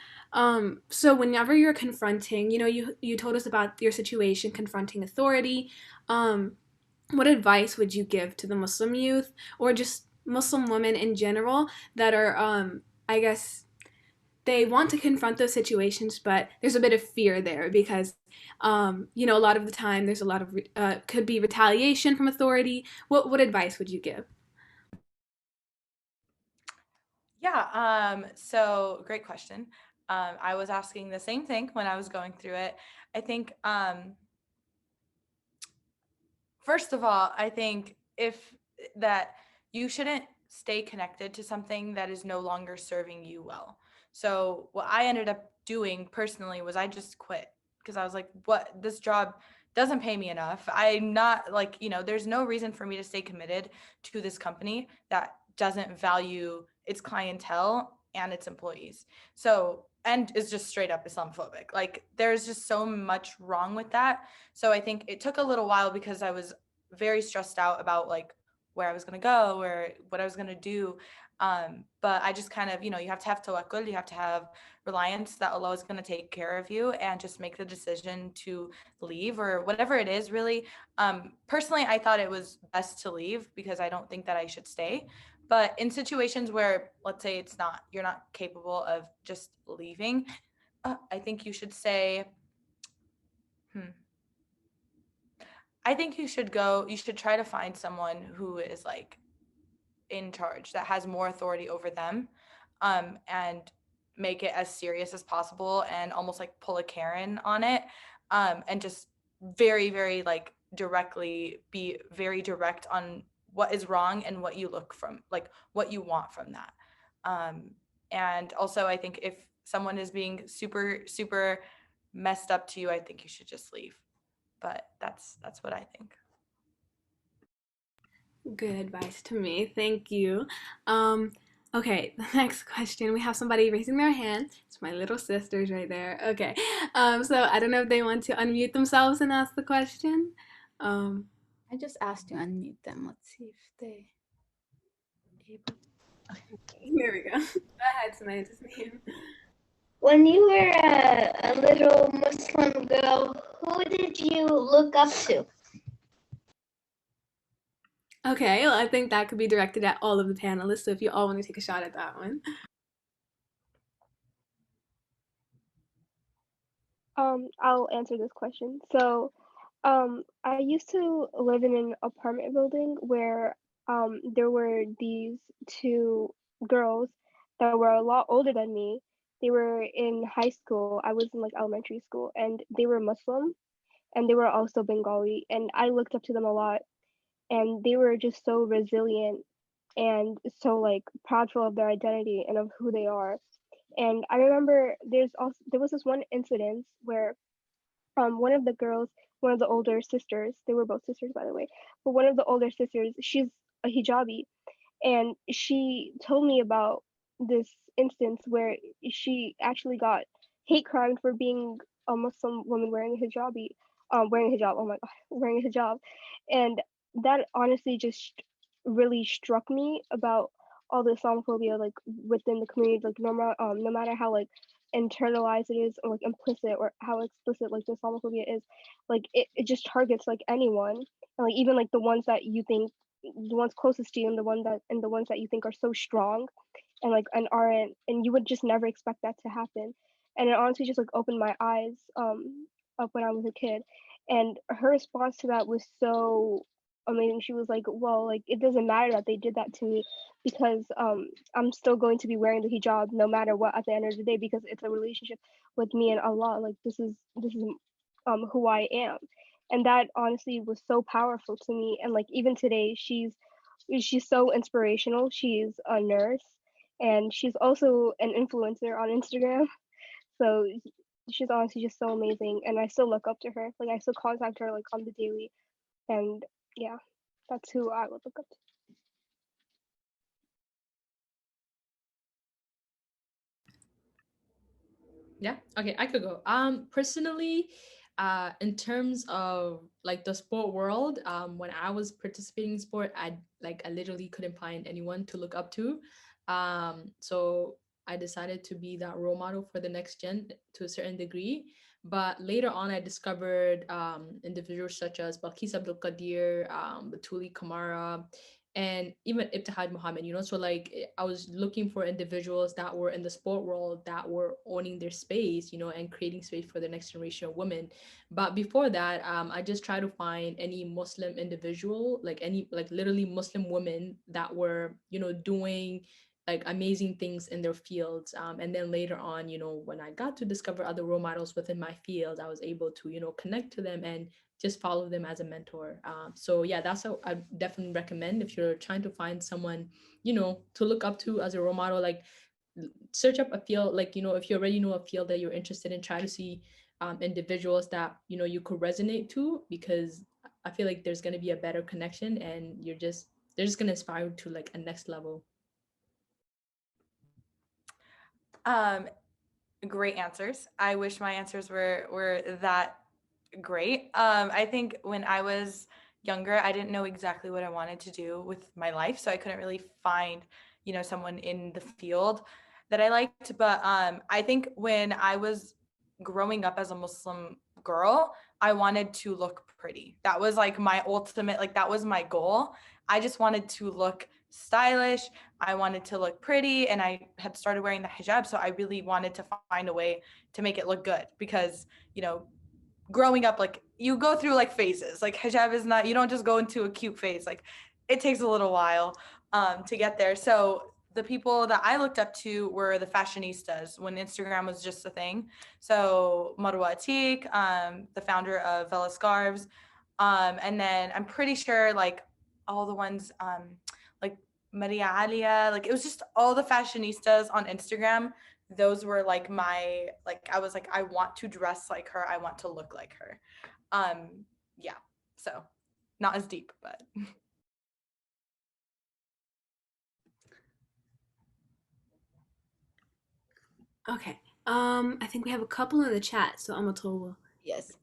Speaker 3: So whenever you're confronting, you told us about your situation confronting authority. What advice would you give to the Muslim youth, or just Muslim women in general that are, I guess, they want to confront those situations, but there's a bit of fear there because, a lot of the time there's a lot of, could be retaliation from authority. What advice would you give?
Speaker 9: Yeah, so great question. I was asking the same thing when I was going through it. I think, first of all, I think that you shouldn't stay connected to something that is no longer serving you well. So what I ended up doing personally was I just quit because I was like, what, this job doesn't pay me enough. I'm not like, there's no reason for me to stay committed to this company that doesn't value its clientele and its employees. So, and is just straight up Islamophobic. Like there's just so much wrong with that. So I think it took a little while because I was very stressed out about like where I was going to go or what I was going to do. But I just kind of, you have to have tawakkul, you have to have reliance that Allah is going to take care of you and just make the decision to leave or whatever it is really. Personally, I thought it was best to leave because I don't think that I should stay. But in situations where, let's say you're not capable of just leaving, I think you should say, I think you should try to find someone who is like in charge that has more authority over them, and make it as serious as possible and almost like pull a Karen on it, and just very, very like directly be very direct on what is wrong and what you what you want from that. And also I think if someone is being super, super messed up to you, I think you should just leave. But that's what I think.
Speaker 3: Good advice to me. Thank you. Okay, the next question. We have somebody raising their hand. It's my little sisters right there. Okay. So I don't know if they want to unmute themselves and ask the question.
Speaker 4: I just asked to unmute them. Let's see if they able.
Speaker 3: Here we go. Go ahead, Samantha's name.
Speaker 11: When you were a little Muslim girl, who did you look up to?
Speaker 3: Okay, well, I think that could be directed at all of the panelists, so if you all want to take a shot at that one.
Speaker 10: I'll answer this question. So I used to live in an apartment building where there were these two girls that were a lot older than me. They were in high school. I was in like elementary school, and they were Muslim, and they were also Bengali, and I looked up to them a lot, and they were just so resilient and so like proudful of their identity and of who they are. And I remember there was this one incident where one of the girls, one of the older sisters, they were both sisters by the way, but one of the older sisters, she's a hijabi, and she told me about this instance where she actually got hate crimed for being a Muslim woman wearing a hijabi, wearing a hijab. Oh my god, wearing a hijab, and that honestly just really struck me about all the Islamophobia like within the community. Like no matter how like internalized it is or like implicit or how explicit like the Islamophobia is, like it just targets like anyone, and like even like the ones that you think, the ones closest to you, and the ones that you think are so strong and like and aren't, and you would just never expect that to happen. And it honestly just like opened my eyes up when I was a kid. And her response to that was so amazing. She was like, well, like it doesn't matter that they did that to me, because I'm still going to be wearing the hijab no matter what at the end of the day, because it's a relationship with me and Allah. Like this is who I am. And that honestly was so powerful to me. And like even today, she's so inspirational. She's a nurse, and she's also an influencer on Instagram. So she's honestly just so amazing, and I still look up to her. Like I still contact her like on the daily, and yeah, that's who I would look up to.
Speaker 7: Yeah, okay, I could go. Personally, in terms of like the sport world, when I was participating in sport, I literally couldn't find anyone to look up to. So I decided to be that role model for the next gen to a certain degree. But later on, I discovered individuals such as Balkis Abdul Qadir, Batuli Kamara, and even Ibtihad Mohammed, so like I was looking for individuals that were in the sport world that were owning their space, and creating space for the next generation of women. But before that, I just try to find any Muslim individual, like any like literally Muslim women that were, doing like amazing things in their fields. And then later on, when I got to discover other role models within my field, I was able to, connect to them and just follow them as a mentor. So yeah, that's what I definitely recommend if you're trying to find someone, to look up to as a role model. Like search up a field, like, if you already know a field that you're interested in, try to see individuals that, you could resonate to, because I feel like there's going to be a better connection, and they're just going to inspire you to like a next level.
Speaker 9: Great answers. I wish my answers were that great. I think when I was younger, I didn't know exactly what I wanted to do with my life, so I couldn't really find, someone in the field that I liked. But I think when I was growing up as a Muslim girl, I wanted to look pretty. That was like my ultimate, like that was my goal. I just wanted to look stylish. I wanted to look pretty, and I had started wearing the hijab, so I really wanted to find a way to make it look good, because, growing up, like you go through like phases. Like hijab is not, you don't just go into a cute phase. Like it takes a little while to get there. So the people that I looked up to were the fashionistas when Instagram was just a thing. So Marwa Atiq, the founder of Vela Scarves, and then I'm pretty sure like all the ones like Maria Alia, like it was just all the fashionistas on Instagram. Those were like my, like I was like, I want to dress like her, I want to look like her. Yeah, so not as deep, but
Speaker 3: Okay. I think we have a couple in the chat, so Amatul.
Speaker 4: Yes.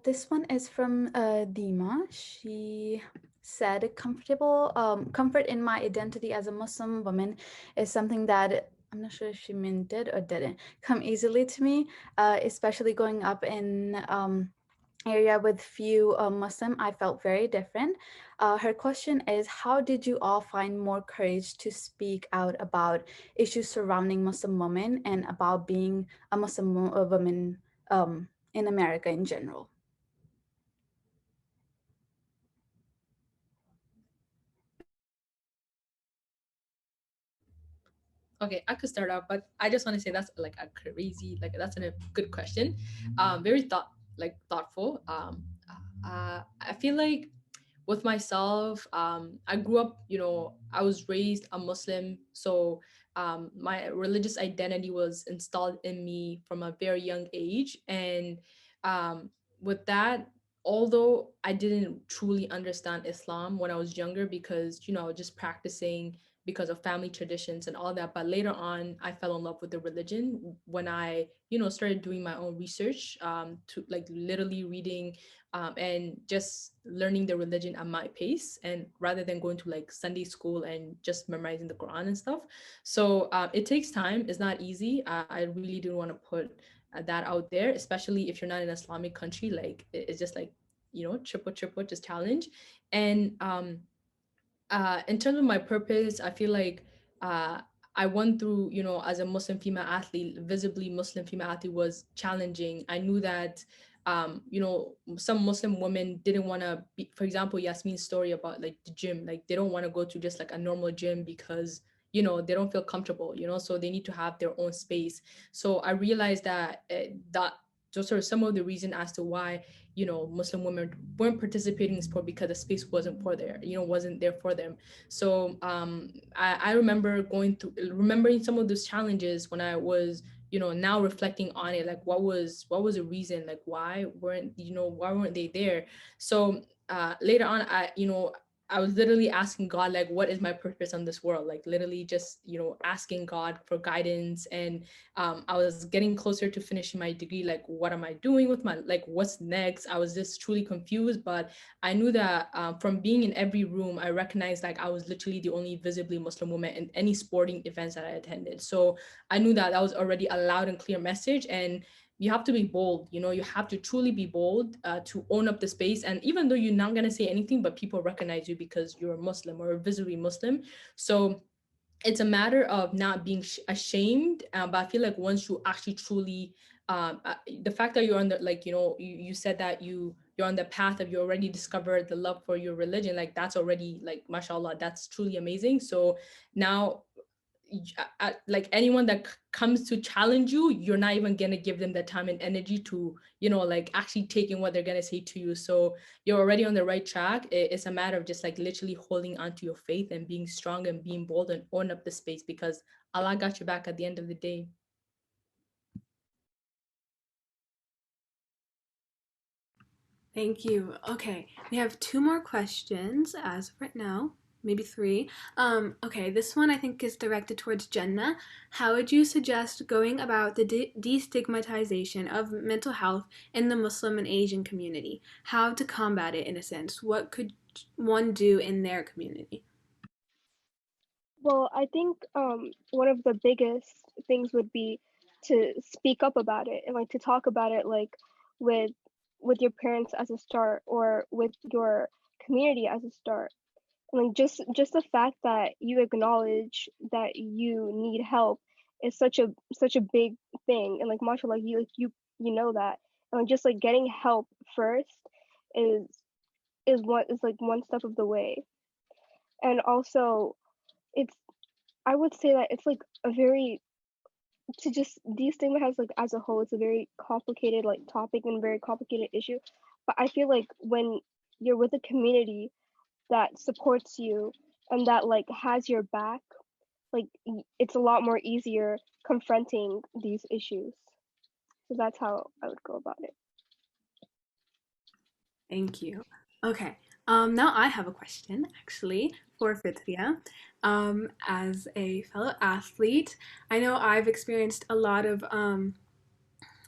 Speaker 4: This one is from Dima. She said, comfort in my identity as a Muslim woman is something that I'm not sure if she meant it or didn't come easily to me, especially growing up in area with few Muslim. I felt very different. Her question is, how did you all find more courage to speak out about issues surrounding Muslim women and about being a Muslim woman in America in general?
Speaker 7: Okay, I could start out, but I just want to say that's like a crazy, like that's a good question. Very thoughtful. I feel like with myself, I grew up, I was raised a Muslim, so my religious identity was installed in me from a very young age, and um, with that, although I didn't truly understand Islam when I was younger, because just practicing because of family traditions and all that. But later on, I fell in love with the religion when I, started doing my own research, to like literally reading, and just learning the religion at my pace, and rather than going to like Sunday school and just memorizing the Quran and stuff. So it takes time. It's not easy. I really do want to put that out there, especially if you're not in an Islamic country. Like it's just like, triple, just challenge. And in terms of my purpose, I feel like uh, I went through, as a Muslim female athlete, visibly Muslim female athlete was challenging. I knew that, some Muslim women didn't want to be, for example, Yasmin's story about like the gym, like they don't want to go to just like a normal gym because, they don't feel comfortable, so they need to have their own space. So I realized that that those are some of the reason as to why Muslim women weren't participating in sport, because the space wasn't for there, wasn't there for them. So I remember remembering some of those challenges when I was, now reflecting on it, like what was the reason, like why weren't they there? So later on, I was literally asking God, like, what is my purpose on this world? Like literally just, asking God for guidance. And I was getting closer to finishing my degree. Like, what am I doing with my, like, what's next? I was just truly confused, but I knew that from being in every room, I recognized like I was literally the only visibly Muslim woman in any sporting events that I attended. So I knew that that was already a loud and clear message. And you have to be bold, you have to truly be bold, to own up the space. And even though you're not going to say anything, but people recognize you because you're a Muslim or visibly Muslim. So it's a matter of not being ashamed, but I feel like once you actually truly the fact that you're on the, like, you said that you're on the path of, you already discovered the love for your religion, like that's already, like, mashallah, that's truly amazing. So now, like anyone that comes to challenge you, you're not even gonna give them the time and energy to, like actually taking what they're gonna say to you. So you're already on the right track. It's a matter of just like literally holding on to your faith and being strong and being bold and own up the space, because Allah got your back at the end of the day.
Speaker 3: Thank you. Okay, we have 2 more questions as of right now, maybe 3. Okay, this one I think is directed towards Jenna. How would you suggest going about the destigmatization of mental health in the Muslim and Asian community? How to combat it in a sense? What could one do in their community?
Speaker 10: Well, I think one of the biggest things would be to speak up about it and like to talk about it, like with with your parents as a start, or with your community as a start. And like just the fact that you acknowledge that you need help is such a big thing. And like mashallah, you know that. And like, just like getting help first is is like one step of the way. And also, it's I would say that it's like a very, to just destigmatize like as a whole, it's a very complicated like topic and very complicated issue. But I feel like when you're with a community that supports you and that like has your back, like it's a lot more easier confronting these issues. So that's how I would go about it.
Speaker 3: Thank you. Okay. Now I have a question actually for Fitriya. As a fellow athlete, I know I've experienced a lot of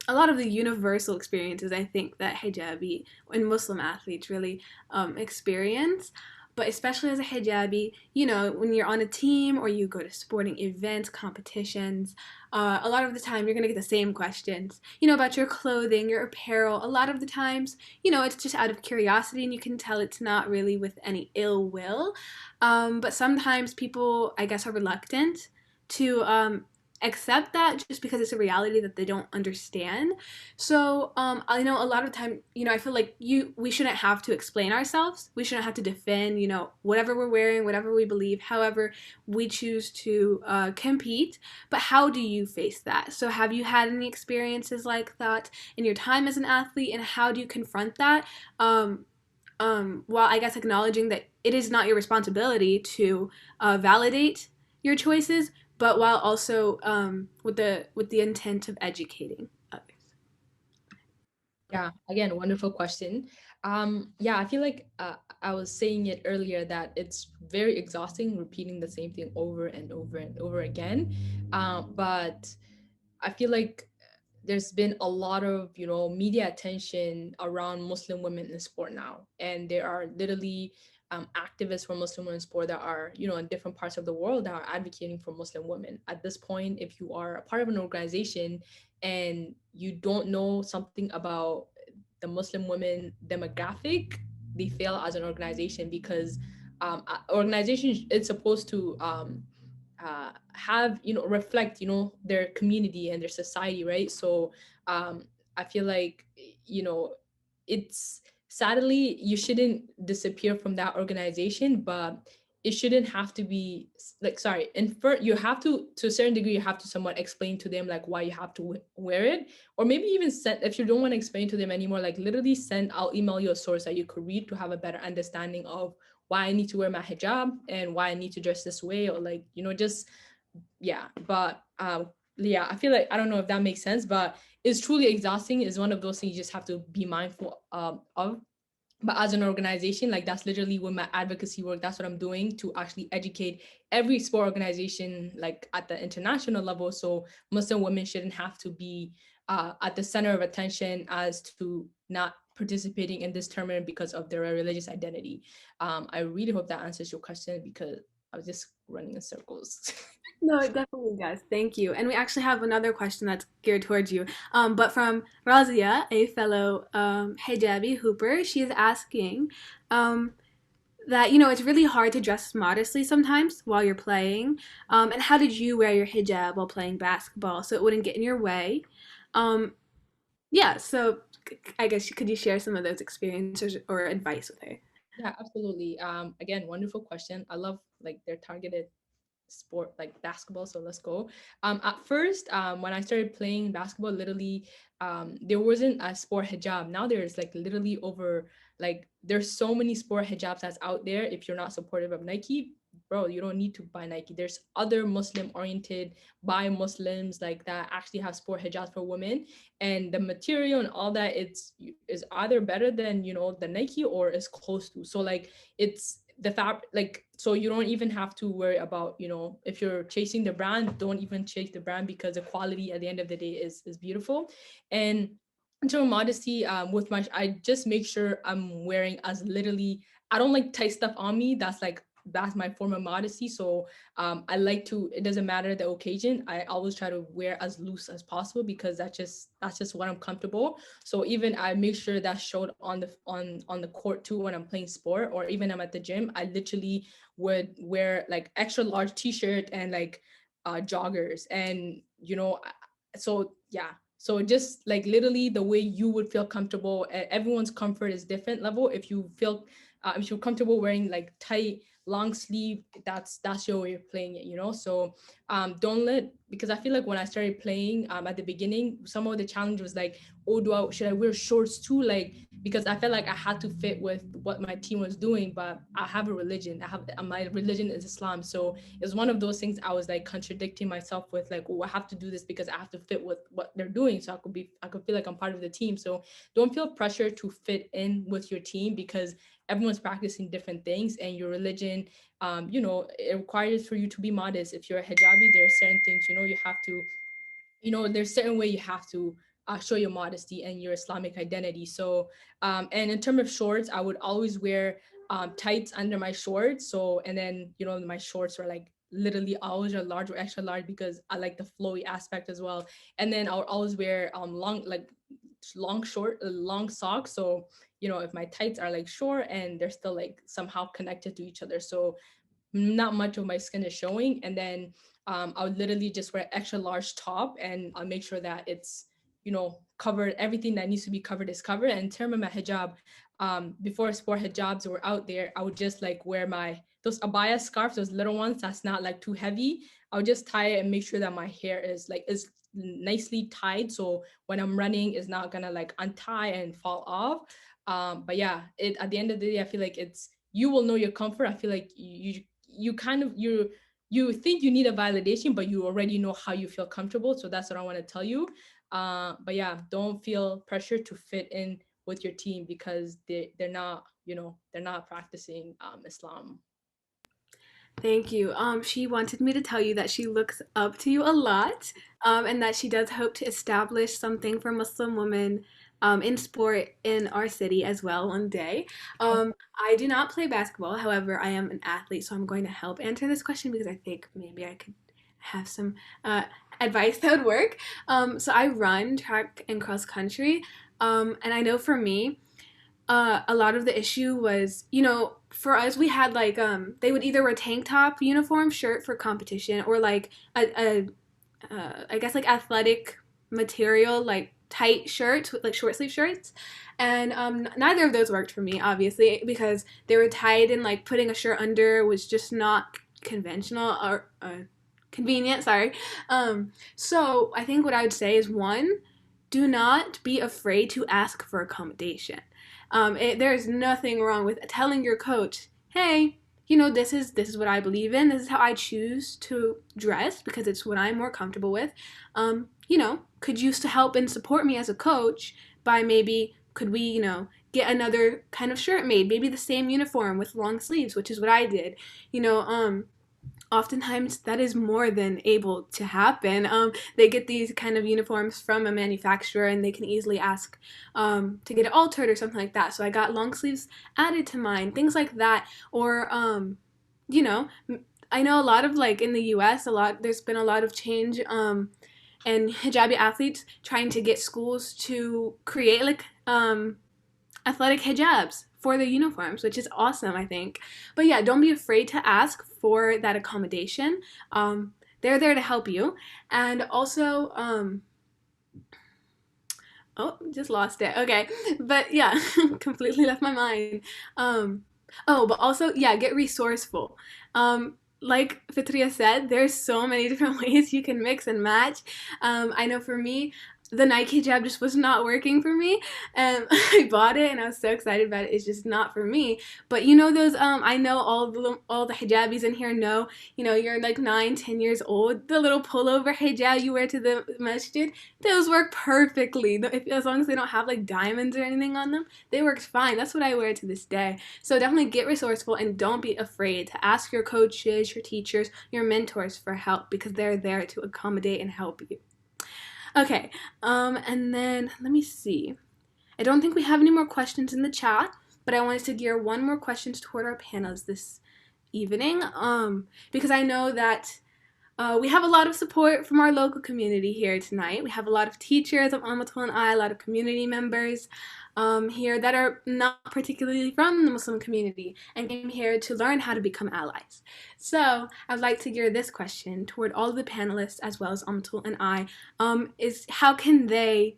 Speaker 3: the universal experiences I think that hijabi and Muslim athletes really experience. But especially as a hijabi, when you're on a team or you go to sporting events, competitions, a lot of the time you're going to get the same questions, about your clothing, your apparel. A lot of the times, it's just out of curiosity, and you can tell it's not really with any ill will. But sometimes people, I guess, are reluctant to accept that just because it's a reality that they don't understand. So I know a lot of time, I feel like we shouldn't have to explain ourselves. We shouldn't have to defend, whatever we're wearing, whatever we believe, however we choose to compete. But how do you face that? So have you had any experiences like that in your time as an athlete, and how do you confront that? While I guess acknowledging that it is not your responsibility to validate your choices, but while also with the intent of educating others.
Speaker 7: Yeah, again, wonderful question. Yeah, I feel like I was saying it earlier that it's very exhausting repeating the same thing over and over and over again. But I feel like there's been a lot of media attention around Muslim women in sport now, and there are literally activists for Muslim women in sport that are in different parts of the world that are advocating for Muslim women. At this point, if you are a part of an organization and you don't know something about the Muslim women demographic, they fail as an organization, because organization it's supposed to have reflect their community and their society, right? So I feel like it's sadly you shouldn't disappear from that organization, but it shouldn't have to be like, sorry, you have to a certain degree, you have to somewhat explain to them like why you have to wear it, or maybe even send, if you don't want to explain to them anymore, like literally I'll email you a source that you could read to have a better understanding of why I need to wear my hijab and why I need to dress this way, or like just yeah. But yeah, I feel like, I don't know if that makes sense, but it's truly exhausting. Is one of those things you just have to be mindful of. But as an organization, like that's literally with my advocacy work, that's what I'm doing to actually educate every sport organization like at the international level, so Muslim women shouldn't have to be at the center of attention as to not participating in this tournament because of their religious identity. I really hope that answers your question, because I was just running in circles.
Speaker 3: No, it definitely does. Thank you. And we actually have another question that's geared towards you. But from Razia, a fellow hijabi hooper, she is asking that, it's really hard to dress modestly sometimes while you're playing. And how did you wear your hijab while playing basketball so it wouldn't get in your way? Yeah, so I guess could you share some of those experiences or advice with her?
Speaker 7: Yeah, absolutely. Again, wonderful question. I love like their targeted sport like basketball, so let's go. At first, when I started playing basketball, literally there wasn't a sport hijab. Now there's like literally over, like there's so many sport hijabs that's out there. If you're not supportive of Nike, bro, you don't need to buy Nike. There's other Muslim oriented by Muslims like that actually have sport hijabs for women, and the material and all that is either better than the Nike or is close to. So like it's the fabric, like, so you don't even have to worry about if you're chasing the brand, don't even chase the brand, because the quality at the end of the day is beautiful. And in terms of modesty, with my, I just make sure I'm wearing as literally, I don't like tight stuff on me. That's my form of modesty. So I like to, it doesn't matter the occasion, I always try to wear as loose as possible, because that's just what I'm comfortable. So even I make sure that showed on the court too, when I'm playing sport, or even I'm at the gym, I literally would wear like extra large t-shirt and like joggers, and so yeah. So just like literally the way you would feel comfortable. Everyone's comfort is different level. If you're comfortable wearing like tight long sleeve, that's your way of playing it. So don't because I feel like when I started playing at the beginning, some of the challenge was like, oh, should I wear shorts too, like, because I felt like I had to fit with what my team was doing. But I have a religion, my religion is Islam, so it's one of those things I was like contradicting myself with, like, oh, I have to do this because I have to fit with what they're doing, so I could feel like I'm part of the team. So don't feel pressure to fit in with your team, because everyone's practicing different things, and your religion, it requires for you to be modest. If you're a hijabi, there are certain things, you have to, there's certain way you have to show your modesty and your Islamic identity. So, and in terms of shorts, I would always wear tights under my shorts. So, and then, my shorts are like literally always are large or extra large, because I like the flowy aspect as well. And then I'll always wear long socks. So, if my tights are like short and they're still like somehow connected to each other, so not much of my skin is showing. And then I would literally just wear extra large top, and I'll make sure that it's, covered. Everything that needs to be covered is covered. And in terms of my hijab, before sport hijabs were out there, I would just like wear those abaya scarves, those little ones that's not like too heavy. I would just tie it and make sure that my hair is nicely tied, so when I'm running, it's not gonna like untie and fall off. But yeah, at the end of the day, I feel like you will know your comfort. I feel like you kind of you think you need a validation, but you already know how you feel comfortable. So that's what I want to tell you. But yeah, don't feel pressure to fit in with your team, because they're not, they're not practicing Islam.
Speaker 3: Thank you. She wanted me to tell you that she looks up to you a lot, and that she does hope to establish something for Muslim women in sport in our city as well one day. I do not play basketball, however, I am an athlete, so I'm going to help answer this question because I think maybe I could have some advice that would work. So I run track and cross country, and I know for me, a lot of the issue was, for us, we had like they would either wear tank top uniform shirt for competition, or like I guess like athletic material, like tight shirts with like short sleeve shirts, and neither of those worked for me, obviously, because they were tight, and like putting a shirt under was just not conventional or convenient. Sorry. So I think what I would say is, one, do not be afraid to ask for accommodation. There's nothing wrong with telling your coach, hey, this is what I believe in. This is how I choose to dress because it's what I'm more comfortable with. Could you help and support me as a coach by could we, get another kind of shirt made, maybe the same uniform with long sleeves, which is what I did. Oftentimes that is more than able to happen. They get these kind of uniforms from a manufacturer, and they can easily ask to get it altered or something like that. So I got long sleeves added to mine, things like that. Or, I know a lot of, like, in the US, there's been a lot of change and hijabi athletes trying to get schools to create like athletic hijabs for the uniforms, which is awesome, I think. But yeah, don't be afraid to ask for that accommodation. They're there to help you. And also, just lost it. Okay. But yeah, completely left my mind. But also, yeah, get resourceful. Like Fitriya said, there's so many different ways you can mix and match. I know for me, the Nike hijab just was not working for me, and I bought it and I was so excited about it. It's just not for me. But those I know all the hijabis in here know, you're like 9-10 years old, the little pullover hijab you wear to the masjid, those work perfectly. As long as they don't have like diamonds or anything on them, they work fine. That's what I wear to this day. So definitely get resourceful, and don't be afraid to ask your coaches, your teachers, your mentors for help, because they're there to accommodate and help you. Okay, and then let me see. I don't think we have any more questions in the chat, but I wanted to gear one more questions toward our panels this evening, because I know that we have a lot of support from our local community here tonight. We have a lot of teachers of Amatul and I, a lot of community members here that are not particularly from the Muslim community and came here to learn how to become allies. So I'd like to gear this question toward all of the panelists as well as Amatul and I, is how can they,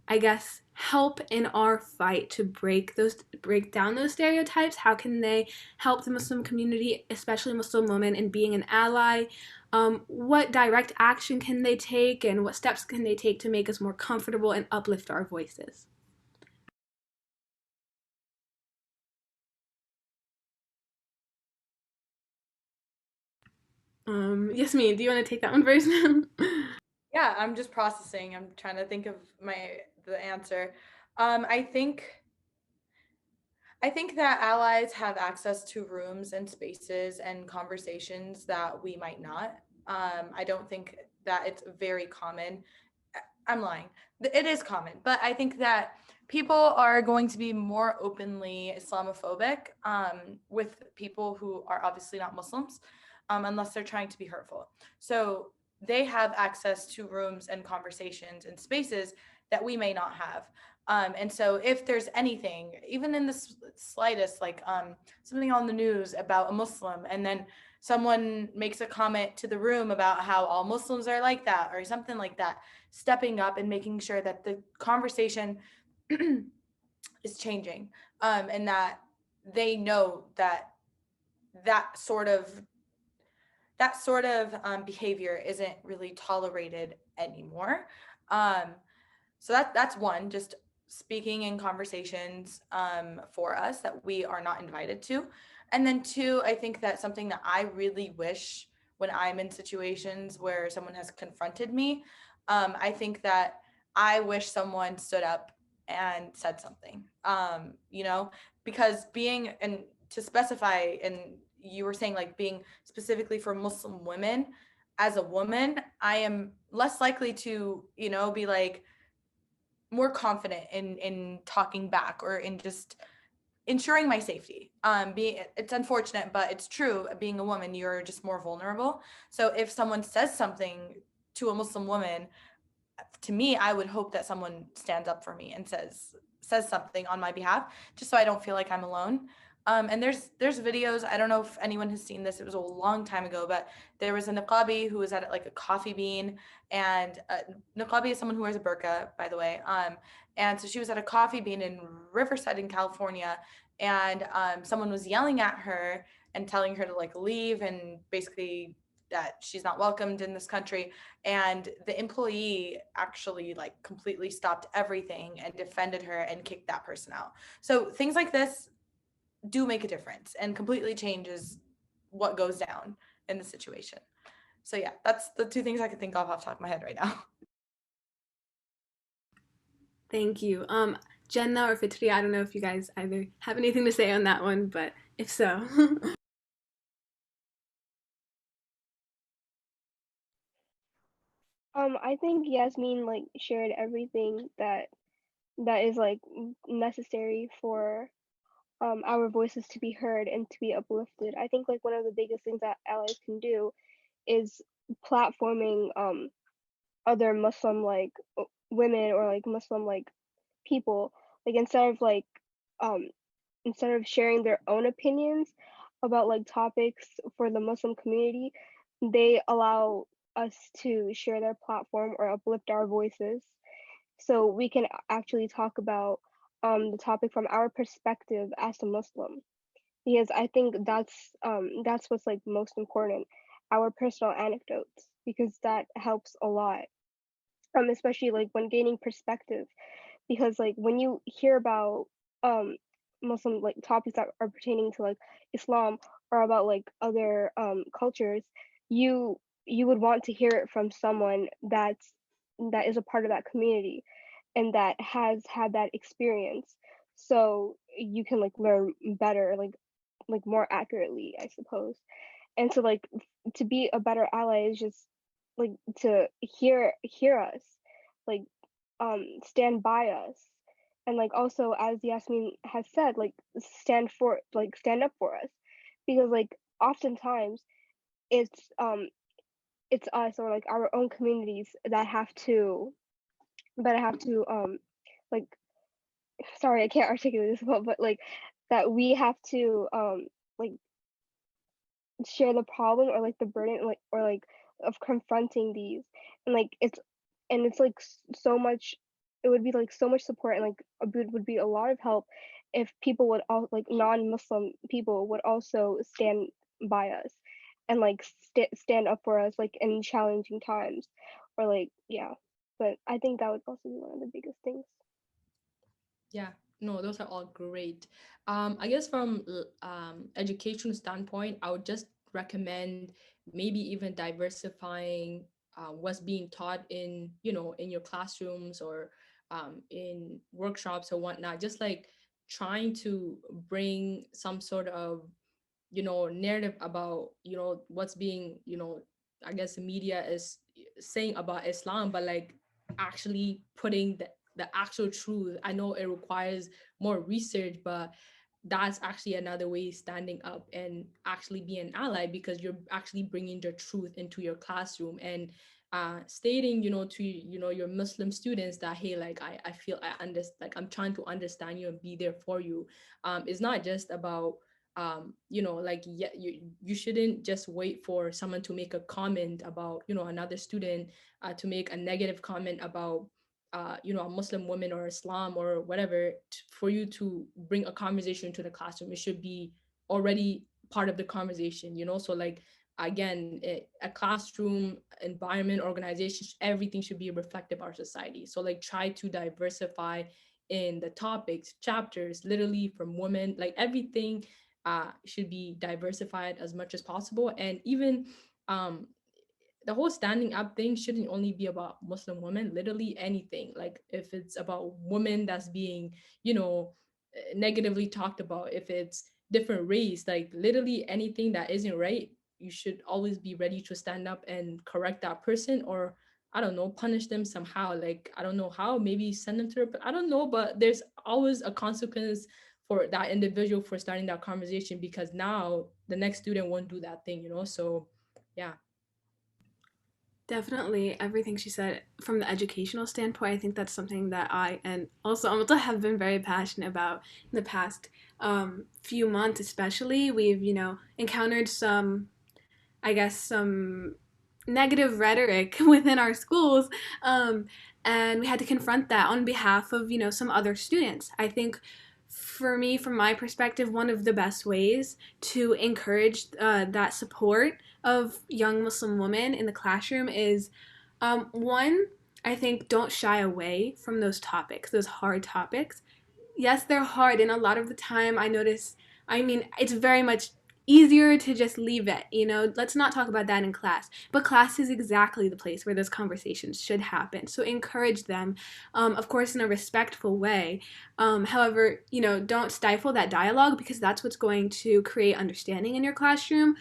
Speaker 3: I guess, help in our fight to break down those stereotypes? How can they help the Muslim community, especially Muslim women, in being an ally? What direct action can they take, and what steps can they take to make us more comfortable and uplift our voices? Yasmine, do you want to take that one first?
Speaker 9: Yeah, I'm just processing. I'm trying to think of the answer. I think that allies have access to rooms and spaces and conversations that we might not. I don't think that it's very common. I'm lying. It is common, but I think that people are going to be more openly Islamophobic with people who are obviously not Muslims, unless they're trying to be hurtful. So they have access to rooms and conversations and spaces that we may not have. And so if there's anything, even in the slightest, like something on the news about a Muslim, and then someone makes a comment to the room about how all Muslims are like that or something like that, stepping up and making sure that the conversation is changing, and that they know that that sort of behavior isn't really tolerated anymore. So that's one, just speaking in conversations for us that we are not invited to. And then two, I think that something that I really wish when I'm in situations where someone has confronted me, I think that I wish someone stood up and said something, because being, and to specify, and you were saying like being specifically for Muslim women, as a woman, I am less likely to, be like more confident in talking back or in just ensuring my safety. It's unfortunate, but it's true. Being a woman, you're just more vulnerable. So if someone says something to a Muslim woman, to me, I would hope that someone stands up for me and says something on my behalf, just so I don't feel like I'm alone. And there's videos. I don't know if anyone has seen this. It was a long time ago, but there was a niqabi who was at like a coffee bean, and niqabi is someone who wears a burqa, by the way. And so she was at a coffee bean in Riverside in California, and someone was yelling at her and telling her to like leave, and basically that she's not welcomed in this country. And the employee actually like completely stopped everything and defended her and kicked that person out. So things like this do make a difference and completely changes what goes down in the situation. So yeah, that's the two things I could think of off the top of my head right now.
Speaker 3: Thank you. Jenna or Fitriya, I don't know if you guys either have anything to say on that one, but if so.
Speaker 10: I think Yasmine like shared everything that is like necessary for our voices to be heard and to be uplifted. I think like one of the biggest things that allies can do is platforming other Muslim like women or like Muslim like people, like instead of sharing their own opinions about like topics for the Muslim community, they allow us to share their platform or uplift our voices so we can actually talk about the topic from our perspective as a Muslim. Because I think that's what's like most important, our personal anecdotes, because that helps a lot. Especially like when gaining perspective, because like when you hear about Muslim like topics that are pertaining to like Islam or about like other cultures, you would want to hear it from someone that is a part of that community and that has had that experience, so you can like learn better, like more accurately, I suppose. And so like to be a better ally is just like to hear us, like stand by us, and like also as Yasmine has said, like stand up for us, because like oftentimes it's it's us or like our own communities that have to like, sorry I can't articulate this well, but like that we have to like share the problem or like the burden, like or like of confronting these. And like it's like so much, it would be like so much support, and like it would be a lot of help if people would all like non-Muslim people would also stand by us and like stand up for us like in challenging times, or like yeah. But I think that would also be one of the biggest things.
Speaker 7: Yeah, no, those are all great. I guess from education standpoint, I would just recommend maybe even diversifying what's being taught in, in your classrooms or in workshops or whatnot. Just like trying to bring some sort of, narrative about, what's being, I guess the media is saying about Islam, but like actually putting the actual truth. I know it requires more research, but that's actually another way standing up and actually be an ally, because you're actually bringing the truth into your classroom. And stating, to, your Muslim students that, hey, like, I feel I understand, like, I'm trying to understand you and be there for you. It's not just about, like, yeah, you shouldn't just wait for someone to make a comment about, another student, to make a negative comment about, a Muslim woman or Islam or whatever, for you to bring a conversation to the classroom. It should be already part of the conversation, so, like, again, a classroom environment, organization, everything should be reflective of our society. So, like, try to diversify in the topics, chapters, literally from women, like, everything should be diversified as much as possible. And even the whole standing up thing shouldn't only be about Muslim women, literally anything. Like, if it's about women that's being, negatively talked about, if it's different race, like, literally anything that isn't right, you should always be ready to stand up and correct that person, or, I don't know, punish them somehow. Like, I don't know how, maybe send them to, I don't know, but there's always a consequence for that individual for starting that conversation, because now the next student won't do that thing, so yeah.
Speaker 3: Definitely everything she said from the educational standpoint. I think that's something that I and also Amrita have been very passionate about in the past few months, especially. We've, encountered some, I guess, some negative rhetoric within our schools, and we had to confront that on behalf of, some other students. I think for me, from my perspective, one of the best ways to encourage that support of young Muslim women in the classroom is one, I think, don't shy away from those topics, those hard topics. Yes, they're hard, and a lot of the time it's very much easier to just leave it, let's not talk about that in class. But class is exactly the place where those conversations should happen. So encourage them, of course, in a respectful way. However, don't stifle that dialogue, because that's what's going to create understanding in your classroom.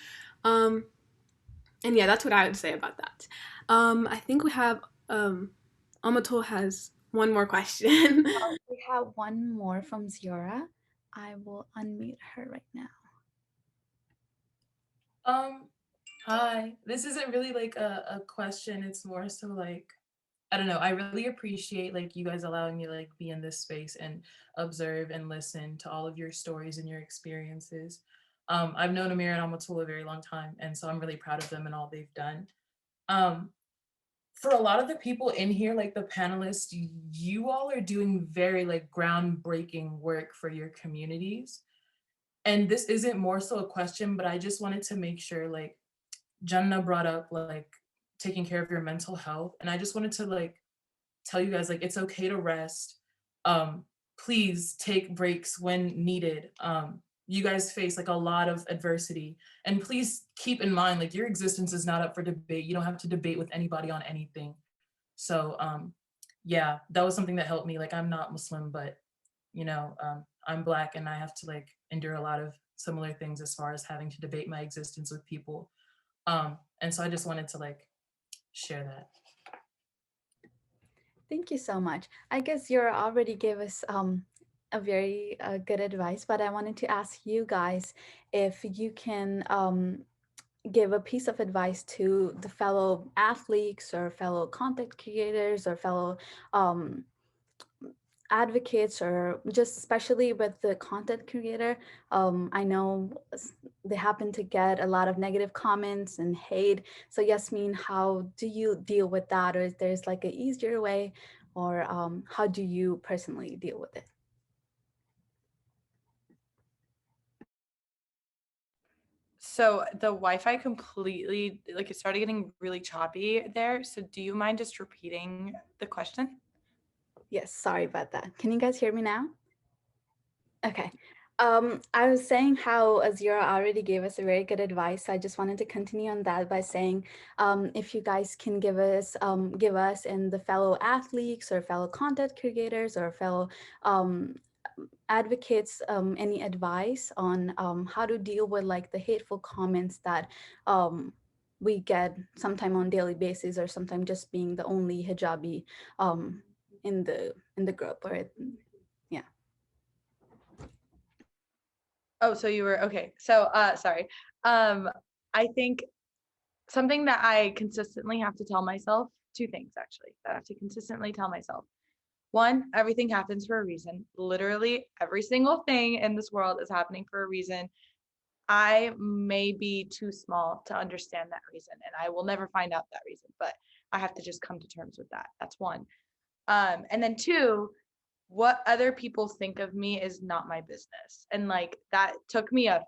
Speaker 3: And yeah, that's what I would say about that. I think we have, Amatul has one more question.
Speaker 4: We have one more from Ziora. I will unmute her right now.
Speaker 12: Hi. This isn't really like a question. It's more so like, I don't know. I really appreciate like you guys allowing me to like be in this space and observe and listen to all of your stories and your experiences. I've known Amir and Amatul a very long time, and so I'm really proud of them and all they've done. For a lot of the people in here, like the panelists, you all are doing very like groundbreaking work for your communities. And this isn't more so a question, but I just wanted to make sure, like, Jenna brought up like taking care of your mental health, and I just wanted to like tell you guys like it's okay to rest. Please take breaks when needed. You guys face like a lot of adversity, and please keep in mind like your existence is not up for debate. You don't have to debate with anybody on anything. So yeah, that was something that helped me. Like, I'm not Muslim, but I'm Black, and I have to like endure a lot of similar things as far as having to debate my existence with people. And so I just wanted to like share that.
Speaker 4: Thank you so much. I guess you already gave us a very good advice, but I wanted to ask you guys if you can give a piece of advice to the fellow athletes or fellow content creators or fellow advocates, or just especially with the content creator. I know they happen to get a lot of negative comments and hate. So Yasmeen, how do you deal with that? Or is there's like an easier way, or how do you personally deal with it?
Speaker 9: So the Wi-Fi completely, like, it started getting really choppy there. So do you mind just repeating the question?
Speaker 4: Yes, sorry about that. Can you guys hear me now? Okay. I was saying how Azira already gave us a very good advice. I just wanted to continue on that by saying, if you guys can give us and the fellow athletes or fellow content creators or fellow advocates any advice on how to deal with like the hateful comments that we get sometime on daily basis, or sometimes just being the only hijabi in the group, or yeah.
Speaker 9: Oh, so you were okay. So sorry. I think something that I consistently have to tell myself, two things actually, that I have to consistently tell myself. One, everything happens for a reason. Literally every single thing in this world is happening for a reason. I may be too small to understand that reason, and I will never find out that reason, but I have to just come to terms with that. That's one. And then two, what other people think of me is not my business. And like that took me a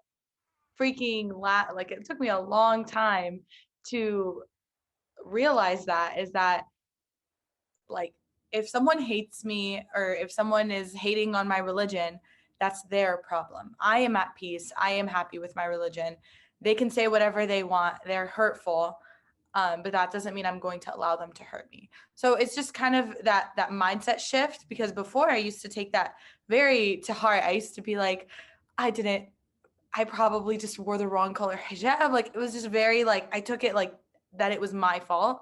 Speaker 9: like it took me a long time to realize that, is that like if someone hates me or if someone is hating on my religion, that's their problem. I am at peace. I am happy with my religion. They can say whatever they want. They're hurtful. But that doesn't mean I'm going to allow them to hurt me. So it's just kind of that mindset shift, because before I used to take that very to heart. I used to be like, I probably just wore the wrong color hijab. Like it was just very like, I took it like that it was my fault.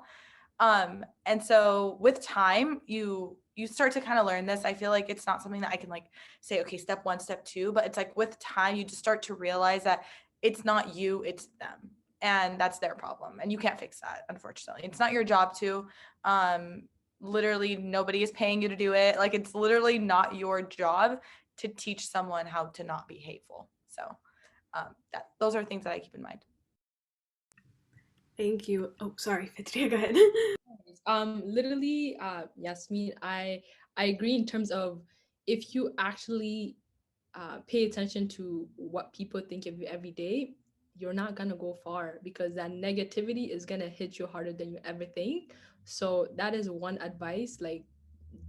Speaker 9: And so with time, you start to kind of learn this. I feel like it's not something that I can like say, okay, step one, step two, but it's like with time, you just start to realize that it's not you, it's them. And that's their problem. And you can't fix that, unfortunately. It's not your job to. Literally, nobody is paying you to do it. Like, it's literally not your job to teach someone how to not be hateful. So those are things that I keep in mind.
Speaker 3: Thank you. Oh, sorry, Fitriya, go ahead.
Speaker 7: Literally, Yasmine, I agree in terms of if you actually pay attention to what people think of you every day, you're not gonna go far, because that negativity is gonna hit you harder than you ever think. So that is one advice. Like,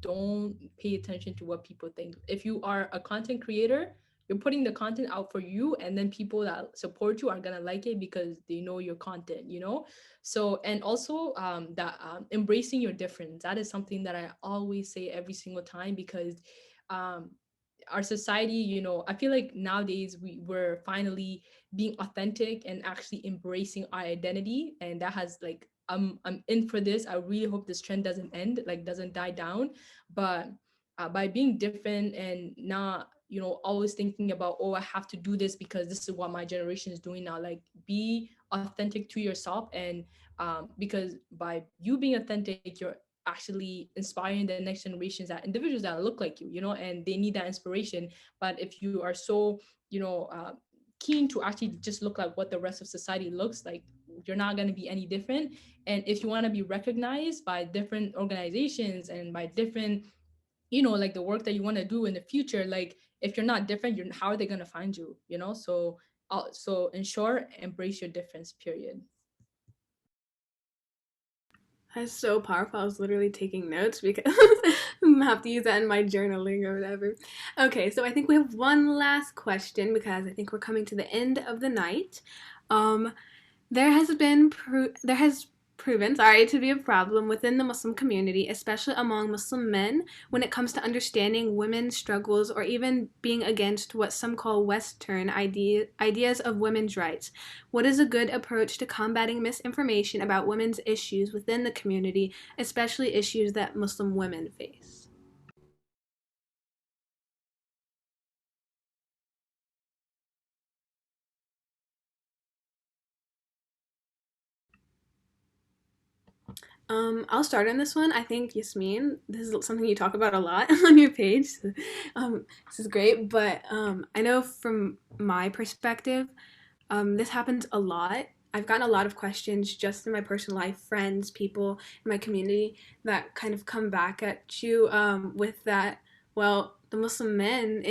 Speaker 7: don't pay attention to what people think. If you are a content creator, you're putting the content out for you, and then people that support you are gonna like it because they know your content, you know. So, and also that embracing your difference, that is something that I always say every single time, because our society, you know, I feel like nowadays we're finally being authentic and actually embracing our identity, and that has like I'm in for this. I really hope this trend doesn't end, like doesn't die down. But by being different and not, you know, always thinking about, oh, I have to do this because this is what my generation is doing now. Like, be authentic to yourself, and because by you being authentic, you're actually inspiring the next generations, that individuals that look like you know, and they need that inspiration. But if you are so, you know, keen to actually just look like what the rest of society looks like, you're not going to be any different. And if you want to be recognized by different organizations and by different, you know, like the work that you want to do in the future, like if you're not different, how are they going to find you, you know? So so in short, embrace your difference, period.
Speaker 3: That's so powerful. I was literally taking notes because I have to use that in my journaling or whatever. Okay, so I think we have one last question because I think we're coming to the end of the night. There has proven, to be a problem within the Muslim community, especially among Muslim men, when it comes to understanding women's struggles or even being against what some call Western ideas of women's rights. What is a good approach to combating misinformation about women's issues within the community, especially issues that Muslim women face? I'll start on this one. I think, Yasmine, this is something you talk about a lot on your page. This is great, but I know from my perspective, this happens a lot. I've gotten a lot of questions just in my personal life, friends, people in my community that kind of come back at you with that, well, the Muslim men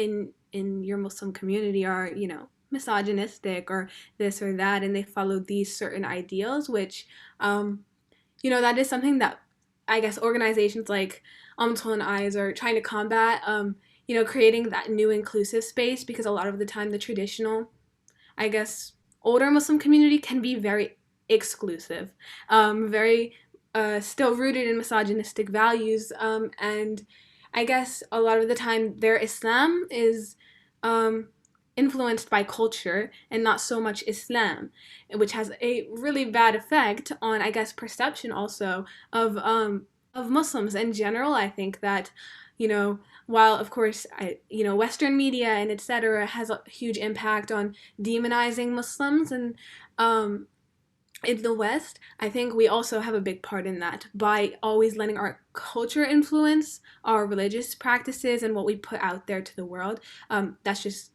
Speaker 3: in your Muslim community are, you know, misogynistic or this or that, and they follow these certain ideals, which you know, that is something that I guess organizations like Umtul Eyes are trying to combat, you know, creating that new inclusive space, because a lot of the time the traditional, I guess, older Muslim community can be very exclusive, very still rooted in misogynistic values, and I guess a lot of the time their Islam is influenced by culture and not so much Islam, which has a really bad effect on, I guess, perception also of Muslims in general. I think that, you know, while of course you know, Western media and etc. has a huge impact on demonizing Muslims, and in the West, I think we also have a big part in that by always letting our culture influence our religious practices and what we put out there to the world. That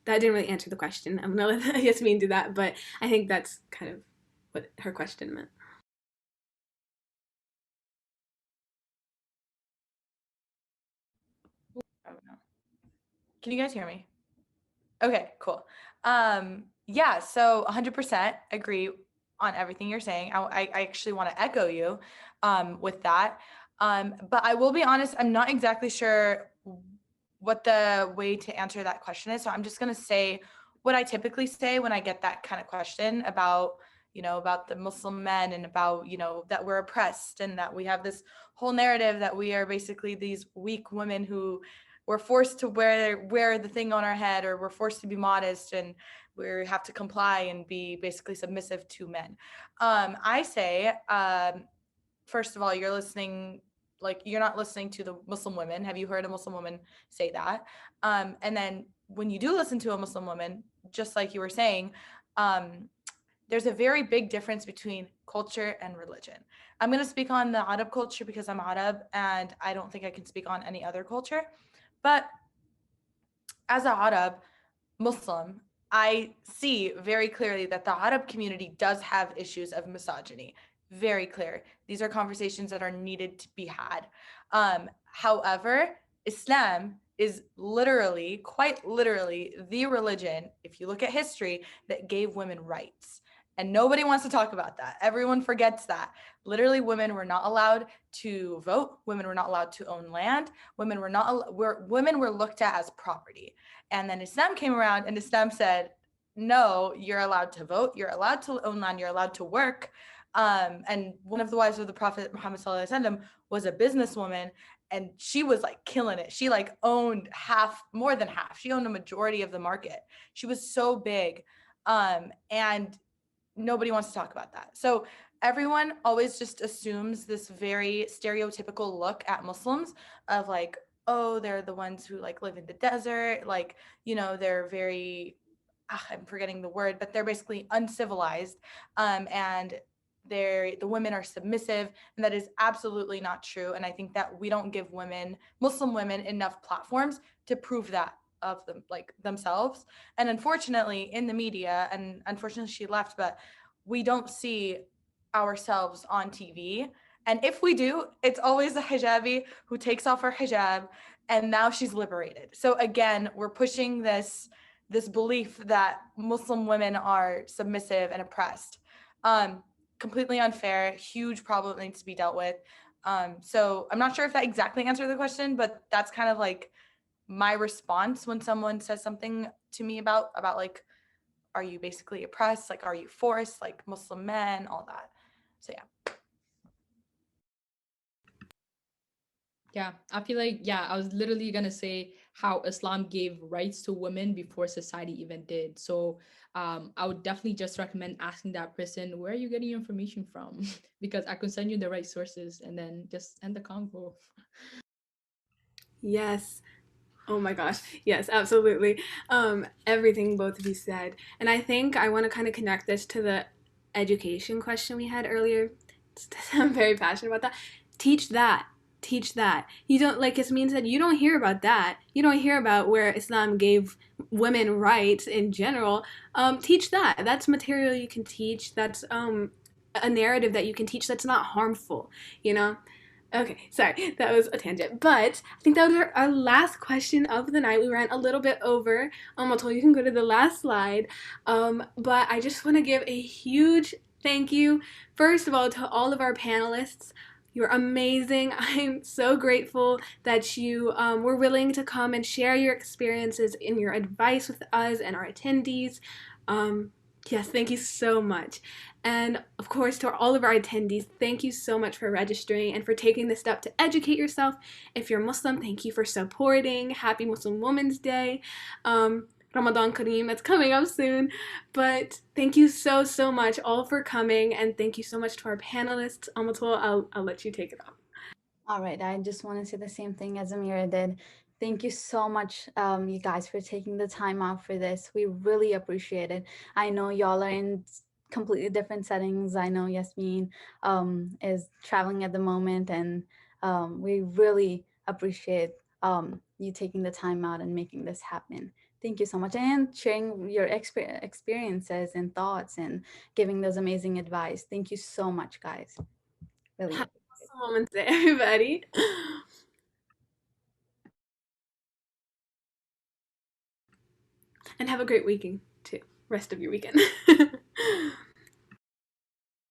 Speaker 3: didn't really answer the question. I'm gonna let Yasmine do that, but I think that's kind of what her question meant.
Speaker 9: Can you guys hear me? Okay, cool. Yeah, so 100% agree on everything you're saying. I actually want to echo you with that. But I will be honest, I'm not exactly sure what the way to answer that question is. So I'm just going to say what I typically say when I get that kind of question about, about the Muslim men and about, that we're oppressed and that we have this whole narrative that we are basically these weak women who we're forced to wear the thing on our head, or we're forced to be modest and we have to comply and be basically submissive to men. I say, first of all, you're not listening to the Muslim women. Have you heard a Muslim woman say that? And then when you do listen to a Muslim woman, just like you were saying, there's a very big difference between culture and religion. I'm going to speak on the Arab culture because I'm Arab and I don't think I can speak on any other culture. But as a Arab Muslim, I see very clearly that the Arab community does have issues of misogyny. Very clear. These are conversations that are needed to be had. However, Islam is quite literally, the religion, if you look at history, that gave women rights. And nobody wants to talk about that. Everyone forgets that. Literally, women were not allowed to vote. Women were not allowed to own land. Women were looked at as property. And then Islam came around and Islam said, no, you're allowed to vote. You're allowed to own land. You're allowed to work. And one of the wives of the Prophet Muhammad ﷺ was a businesswoman, and she was like killing it. She like owned more than half. She owned a majority of the market. She was so big. And nobody wants to talk about that. So everyone always just assumes this very stereotypical look at Muslims of like, oh, they're the ones who like live in the desert. Like, they're very, I'm forgetting the word, but they're basically uncivilized. And the women are submissive, and that is absolutely not true. And I think that we don't give Muslim women enough platforms to prove that of them, like themselves. And unfortunately in the media, and unfortunately she left, but we don't see ourselves on TV. And if we do, it's always a hijabi who takes off her hijab and now she's liberated. So again, we're pushing this belief that Muslim women are submissive and oppressed. Completely unfair, huge problem that needs to be dealt with. So I'm not sure if that exactly answered the question, but that's kind of like my response when someone says something to me about like, are you basically oppressed? Like, are you forced? Like Muslim men, all that. So yeah.
Speaker 7: Yeah, I feel like, I was literally gonna say how Islam gave rights to women before society even did. So I would definitely just recommend asking that person, where are you getting your information from? Because I can send you the right sources and then just end the convo.
Speaker 3: Yes. Oh my gosh. Yes, absolutely. Everything both of you said. And I think I want to kind of connect this to the education question we had earlier. I'm very passionate about that. Teach that. Teach that. You don't, like Yasmine said, you don't hear about that. You don't hear about where Islam gave women rights in general. Teach that. That's material you can teach. That's a narrative that you can teach that's not harmful, Okay, sorry, that was a tangent. But I think that was our last question of the night. We ran a little bit over. Atul, you can go to the last slide. But I just want to give a huge thank you, first of all, to all of our panelists. You're amazing. I'm so grateful that you were willing to come and share your experiences and your advice with us and our attendees. Yes, thank you so much. And of course, to all of our attendees, thank you so much for registering and for taking the step to educate yourself. If you're Muslim, thank you for supporting. Happy Muslim Women's Day. Ramadan Kareem, it's coming up soon. But thank you so, so much all for coming. And thank you so much to our panelists. Amatul, I'll let you take it off.
Speaker 4: All right, I just want to say the same thing as Amira did. Thank you so much, you guys, for taking the time out for this. We really appreciate it. I know y'all are in completely different settings. I know Yasmeen is traveling at the moment, and we really appreciate you taking the time out and making this happen. Thank you so much, and sharing your experiences and thoughts and giving those amazing advice. Thank you so much, guys. Really.
Speaker 3: Have a moment today, everybody. And have a great weekend too. Rest of your weekend.